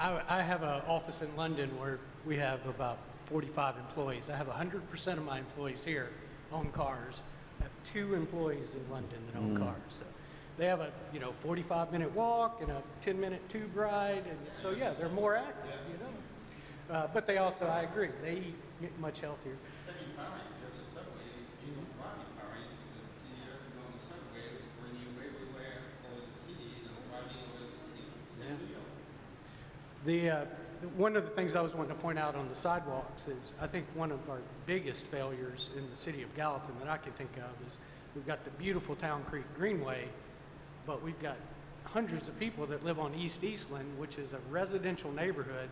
I have an office in London where we have about 45 employees. I have 100% of my employees here own cars. I have 2 employees in London that own cars. So they have a 45-minute walk and a 10-minute tube ride, and so yeah, they're more active, but they also, I agree, they eat much healthier. One of the things I was wanting to point out on the sidewalks is I think one of our biggest failures in the city of Gallatin that I can think of is we've got the beautiful Town Creek Greenway, but we've got hundreds of people that live on East Eastland, which is a residential neighborhood.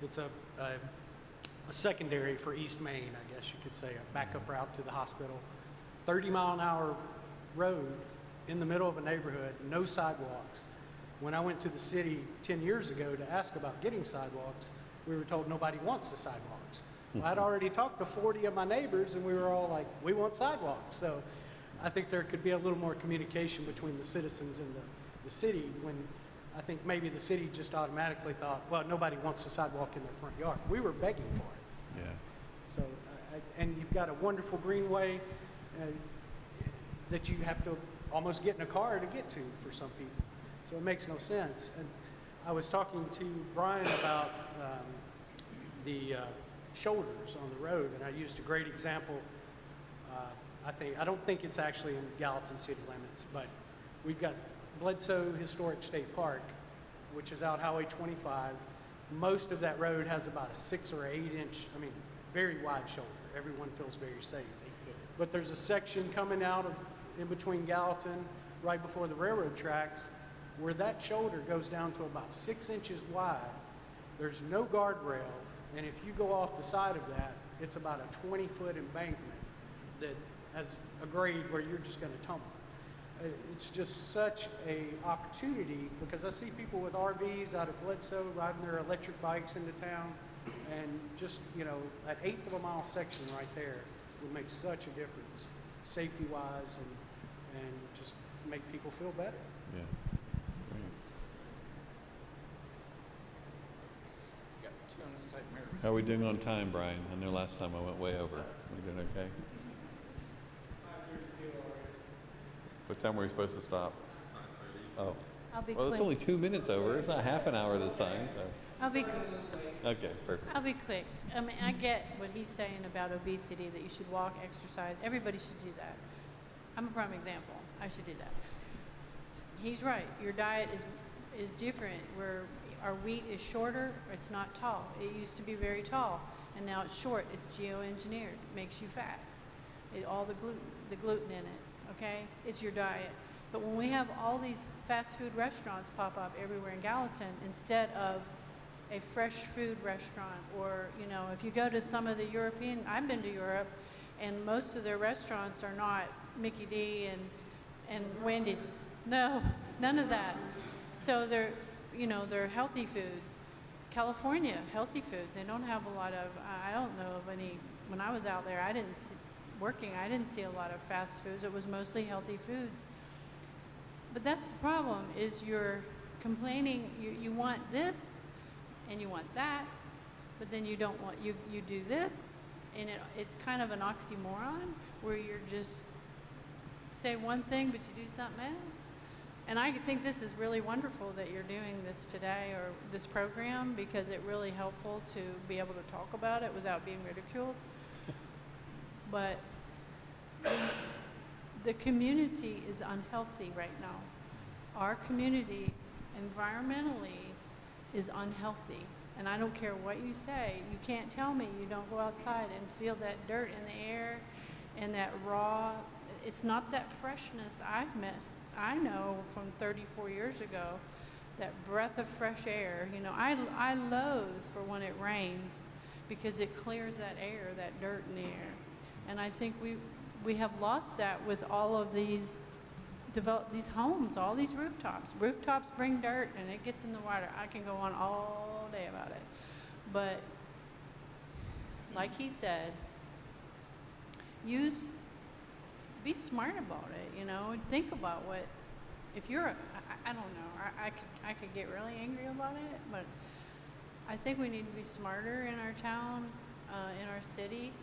It's a secondary for East Main, I guess you could say, a backup route to the hospital. 30-mile-an-hour road in the middle of a neighborhood, no sidewalks. When I went to the city 10 years ago to ask about getting sidewalks, we were told nobody wants the sidewalks. Well, I'd already talked to 40 of my neighbors, and we were all like, we want sidewalks. So I think there could be a little more communication between the citizens and the city, when I think maybe the city just automatically thought, well, nobody wants a sidewalk in their front yard. We were begging for it. Yeah. So, and you've got a wonderful greenway that you have to almost get in a car to get to for some people. So it makes no sense. And I was talking to Brian about the shoulders on the road, and I used a great example. I don't think it's actually in Gallatin city limits, but we've got Bledsoe Historic State Park, which is out Highway 25. Most of that road has about a 6 or 8 inch, very wide shoulder. Everyone feels very safe. But there's a section coming out of in between Gallatin, right before the railroad tracks, where that shoulder goes down to about 6 inches wide. There's no guardrail, and if you go off the side of that, it's about a 20-foot embankment that has a grade where you're just going to tumble. It's just such a opportunity, because I see people with RVs out of Bledsoe riding their electric bikes into town, and just, that 1/8 of a mile section right there would make such a difference, safety-wise, and just make people feel better. Yeah. How are we doing on time, Brian? I know last time I went way over. We doing okay? What time were we supposed to stop? Oh. I'll be Well, quick. it's only 2 minutes over. It's not half an hour this time, so. I'll be Okay, perfect. I'll be quick. I get what he's saying about obesity, that you should walk, exercise. Everybody should do that. I'm a prime example. I should do that. He's right. Your diet is different, where our wheat is shorter, it's not tall. It used to be very tall, and now it's short. It's geoengineered, makes you fat. All the gluten in it, okay? It's your diet. But when we have all these fast food restaurants pop up everywhere in Gallatin, instead of a fresh food restaurant, or, you know, if you go to some of the European, I've been to Europe, and most of their restaurants are not Mickey D and Wendy's. No, none of that. So they're, you know, they're healthy foods. California, healthy foods. They don't have a lot of, I don't know of any, when I was out there, I didn't see a lot of fast foods. It was mostly healthy foods. But that's the problem, is you're complaining, you want this and you want that, but then you don't want, you do this, and it's kind of an oxymoron where you're just say one thing but you do something else. And I think this is really wonderful that you're doing this today, or this program, because it's really helpful to be able to talk about it without being ridiculed. But the community is unhealthy right now. Our community environmentally is unhealthy. And I don't care what you say, you can't tell me you don't go outside and feel that dirt in the air and that raw, it's not that freshness I miss. I know from 34 years ago, that breath of fresh air. You know, I loathe for when it rains, because it clears that air, that dirt in the air. And I think we have lost that with all of these homes, all these rooftops. Rooftops bring dirt and it gets in the water. I can go on all day about it. But like he said, be smart about it, you know, and think about what, if you're, I don't know, I could get really angry about it, but I think we need to be smarter in our town, in our city.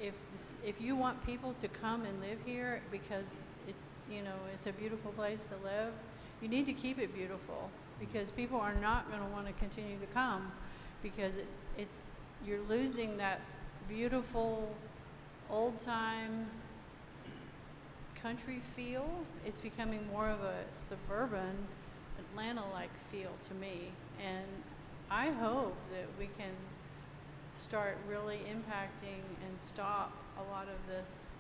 If you want people to come and live here because it's, you know, it's a beautiful place to live, you need to keep it beautiful, because people are not going to want to continue to come, because you're losing that beautiful old-time country feel. It's becoming more of a suburban Atlanta-like feel to me, and I hope that we can start really impacting and stop a lot of this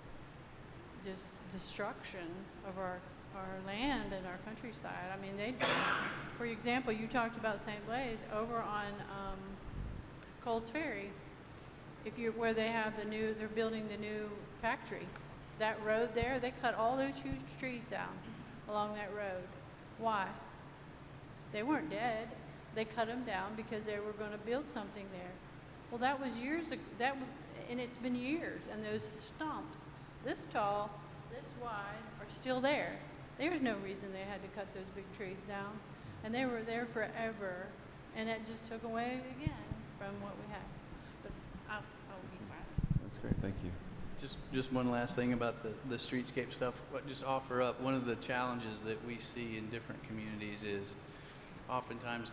just destruction of our land and our countryside. I mean, for example, you talked about St. Blaise over on Coles Ferry. Where they have they're building the new factory. That road there, they cut all those huge trees down along that road. Why? They weren't dead. They cut them down because they were going to build something there. Well, that was years ago, and it's been years, and those stumps, this tall, this wide, are still there. There's no reason they had to cut those big trees down, and they were there forever, and that just took away again from what we had. But I'll be quiet. That's great, thank you. Just one last thing about the streetscape stuff. Just offer up, one of the challenges that we see in different communities is oftentimes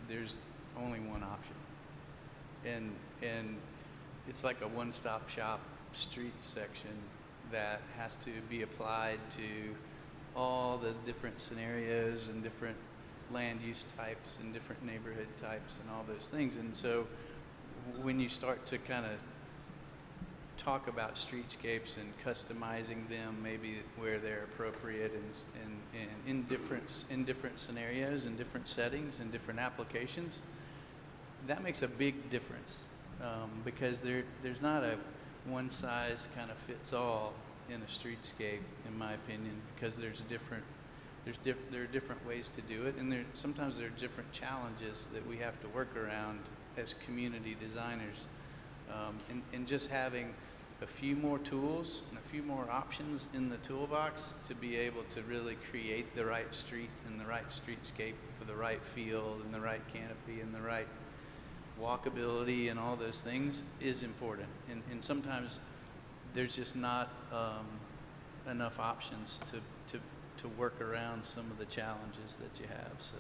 there's only one option. And it's like a one-stop shop street section that has to be applied to all the different scenarios and different land use types and different neighborhood types and all those things. And so when you start to kind of talk about streetscapes and customizing them maybe where they're appropriate and in different scenarios and different settings and different applications, that makes a big difference, because there's not a one size kind of fits all in a streetscape, in my opinion, because there are different ways to do it, and sometimes there are different challenges that we have to work around as community designers, and just having a few more tools and a few more options in the toolbox to be able to really create the right street and the right streetscape for the right field and the right canopy and the right walkability and all those things is important. And sometimes there's just not enough options to work around some of the challenges that you have. So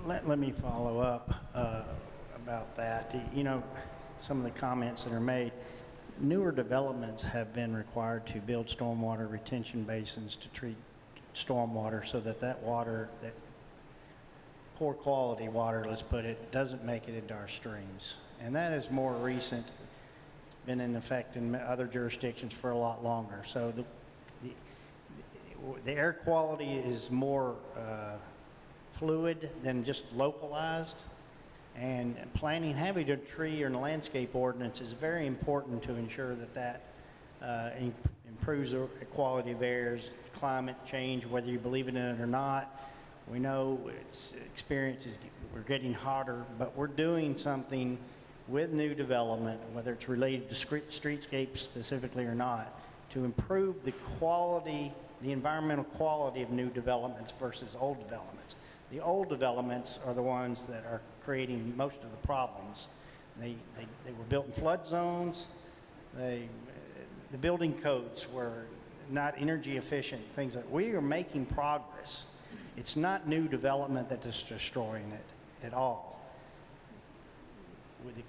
Let me follow up about that. You know, some of the comments that are made. Newer developments have been required to build stormwater retention basins to treat stormwater so that water, that poor quality water, let's put it, doesn't make it into our streams. And that is more recent. It's been in effect in other jurisdictions for a lot longer. So the air quality is more fluid than just localized. And planting habitat tree or in the landscape ordinance is very important to ensure that improves the quality of air, climate change, whether you believe in it or not. We know we're getting hotter, but we're doing something with new development, whether it's related to streetscapes specifically or not, to improve the quality, the environmental quality of new developments versus old developments. The old developments are the ones that are creating most of the problems. They were built in flood zones. The building codes were not energy efficient, things like we are making progress. It's not new development that is destroying it at all. With the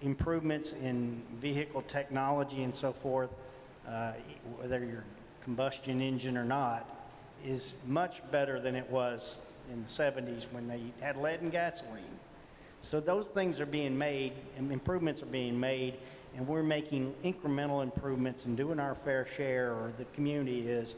improvements in vehicle technology and so forth, whether you're combustion engine or not, is much better than it was in the 70s when they had lead and gasoline. So those things are being made, and improvements are being made, and we're making incremental improvements and doing our fair share, or the community is,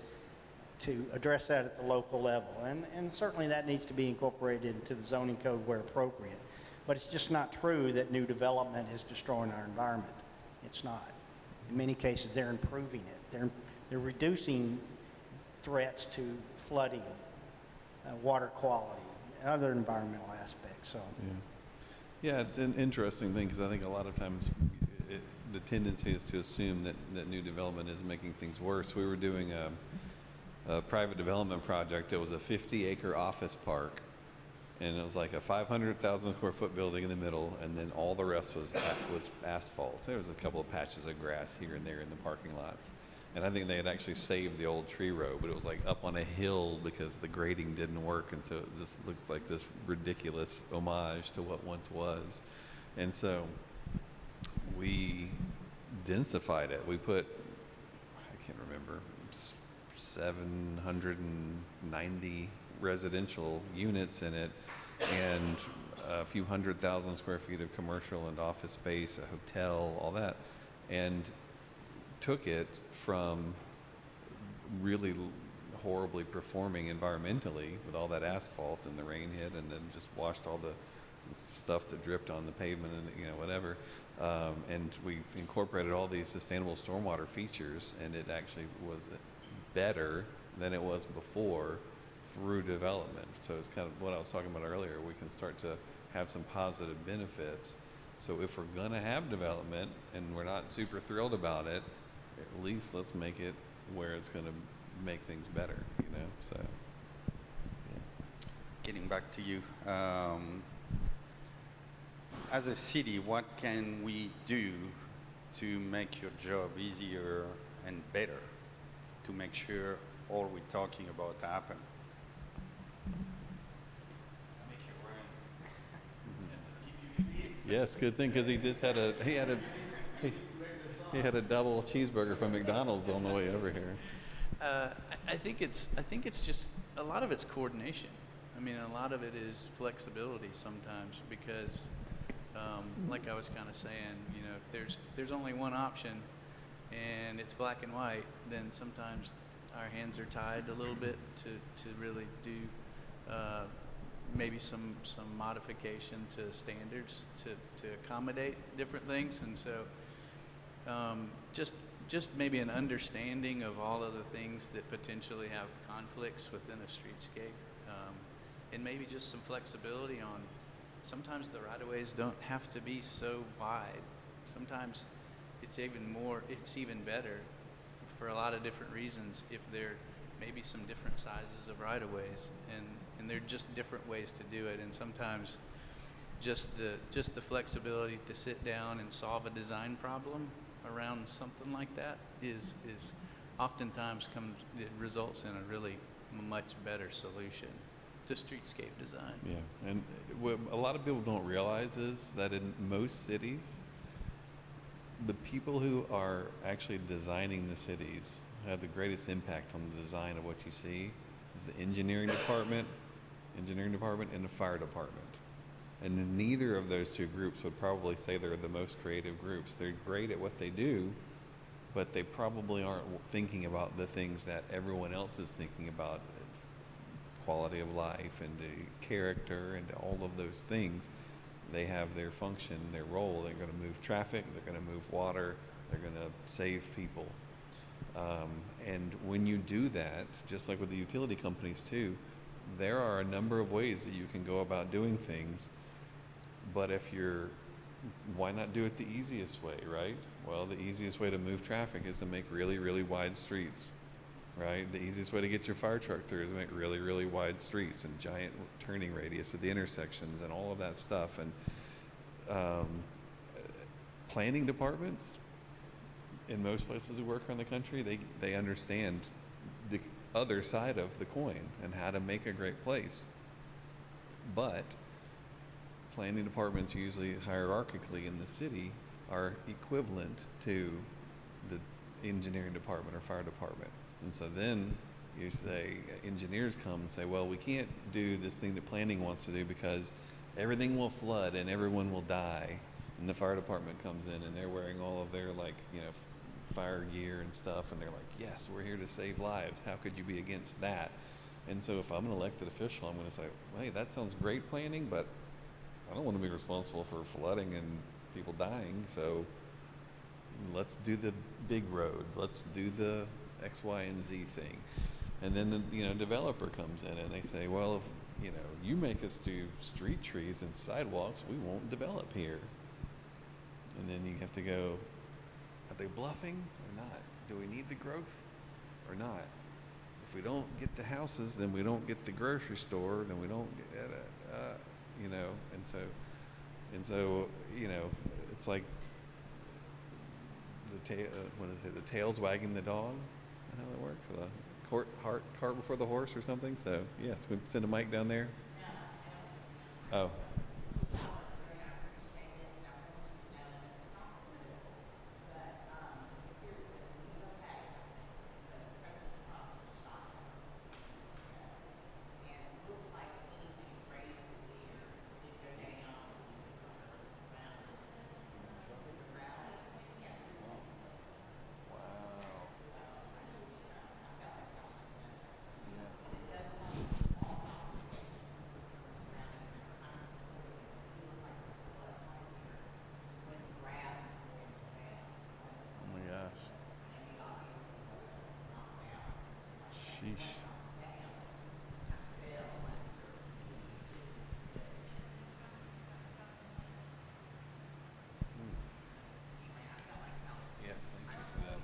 to address that at the local level. And certainly that needs to be incorporated into the zoning code where appropriate. But it's just not true that new development is destroying our environment. It's not. In many cases, they're improving it. They're reducing threats to flooding, water quality, and other environmental aspects. So. Yeah, it's an interesting thing because I think a lot of times the tendency is to assume that new development is making things worse. We were doing a private development project. It was a 50-acre office park, and it was like a 500,000 square foot building in the middle, and then all the rest was asphalt. There was a couple of patches of grass here and there in the parking lots. And I think they had actually saved the old tree row, but it was like up on a hill because the grading didn't work, and so it just looked like this ridiculous homage to what once was. And so we densified it. We put, I can't remember, 790 residential units in it, and a few 100,000 square feet of commercial and office space, a hotel, all that, and took it from really horribly performing environmentally with all that asphalt and the rain hit, and then just washed all the stuff that dripped on the pavement and whatever, and we incorporated all these sustainable stormwater features, and it actually was better than it was before through development. So it's kind of what I was talking about earlier. We can start to have some positive benefits. So if we're going to have development and we're not super thrilled about it, at least let's make it where it's going to make things better, so. Yeah. Getting back to you, as a city, what can we do to make your job easier and better, to make sure all we're talking about happen? Yes, good thing, because he had a double cheeseburger from McDonald's on the way over here. I think it's just a lot of it's coordination. I mean, a lot of it is flexibility sometimes because, like I was kind of saying, if there's only one option and it's black and white, then sometimes our hands are tied a little bit to really do maybe some modification to standards to accommodate different things, and so just maybe an understanding of all of the things that potentially have conflicts within a streetscape, and maybe just some flexibility on sometimes the right-of-ways don't have to be so wide. Sometimes it's even better for a lot of different reasons if there may be some different sizes of right-of-ways, and they're just different ways to do it. And sometimes just the flexibility to sit down and solve a design problem around something like that is oftentimes it results in a really much better solution to streetscape design. Yeah, and what a lot of people don't realize is that in most cities, the people who are actually designing the cities have the greatest impact on the design of what you see is the engineering department and the fire department. And neither of those two groups would probably say they're the most creative groups. They're great at what they do, but they probably aren't thinking about the things that everyone else is thinking about quality of life and to character and to all of those things. They have their function, their role. They're going to move traffic, they're going to move water, they're going to save people. And when you do that, just like with the utility companies too, there are a number of ways that you can go about doing things. But why not do it the easiest way, right? Well, the easiest way to move traffic is to make really, really wide streets, right? The easiest way to get your fire truck through is to make really, really wide streets and giant turning radius at the intersections and all of that stuff. And planning departments in most places we work around the country, they understand the other side of the coin and how to make a great place. But planning departments usually hierarchically in the city are equivalent to the engineering department or fire department. And so then you say, engineers come and say, well, we can't do this thing that planning wants to do because everything will flood and everyone will die. And the fire department comes in and they're wearing all of their fire gear and stuff, and they're like, yes, we're here to save lives. How could you be against that? And so if I'm an elected official, I'm going to say, hey, that sounds great planning, but I don't want to be responsible for flooding and people dying, so let's do the big roads. Let's do the X, Y, and Z thing. And then the developer comes in and they say, well, if you make us do street trees and sidewalks, we won't develop here. And then you have to go, are they bluffing or not? Do we need the growth or not? If we don't get the houses, then we don't get the grocery store, then we don't get and so it's like the tail's wagging the dog. Is that how that works? The cart before the horse or something. So yes, yeah, send a mic down there. Oh. Sheesh. Yes, thank you for that.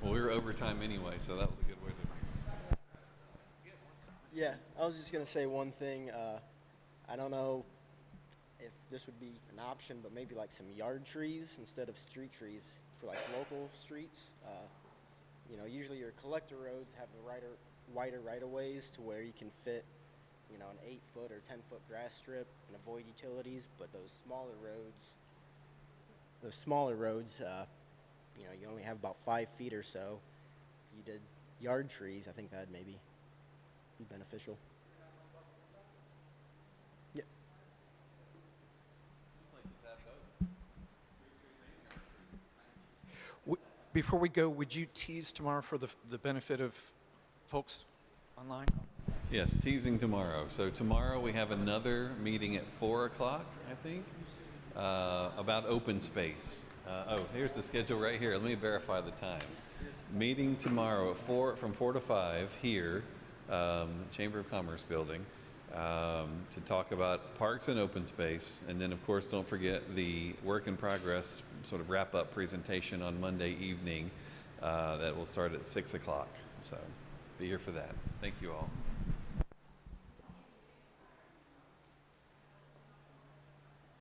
Well, we were over time anyway, so that was a good way to. Yeah, I was just going to say one thing. I don't know if this would be an option, but maybe like some yard trees instead of street trees for like local streets. Usually your collector roads have the wider right-of-ways to where you can fit, an 8-foot or 10-foot grass strip and avoid utilities. But those smaller roads, you only have about 5 feet or so. If you did yard trees, I think that'd maybe be beneficial. Yeah. Before we go, would you tease tomorrow for the benefit of folks online? Yes, teasing tomorrow. So tomorrow we have another meeting at 4 o'clock, I think, about open space. Here's the schedule right here. Let me verify the time. Meeting tomorrow at from 4 to 5 here, Chamber of Commerce building, to talk about parks and open space. And then, of course, don't forget the work in progress sort of wrap-up presentation on Monday evening that will start at 6 o'clock. So be here for that. Thank you all.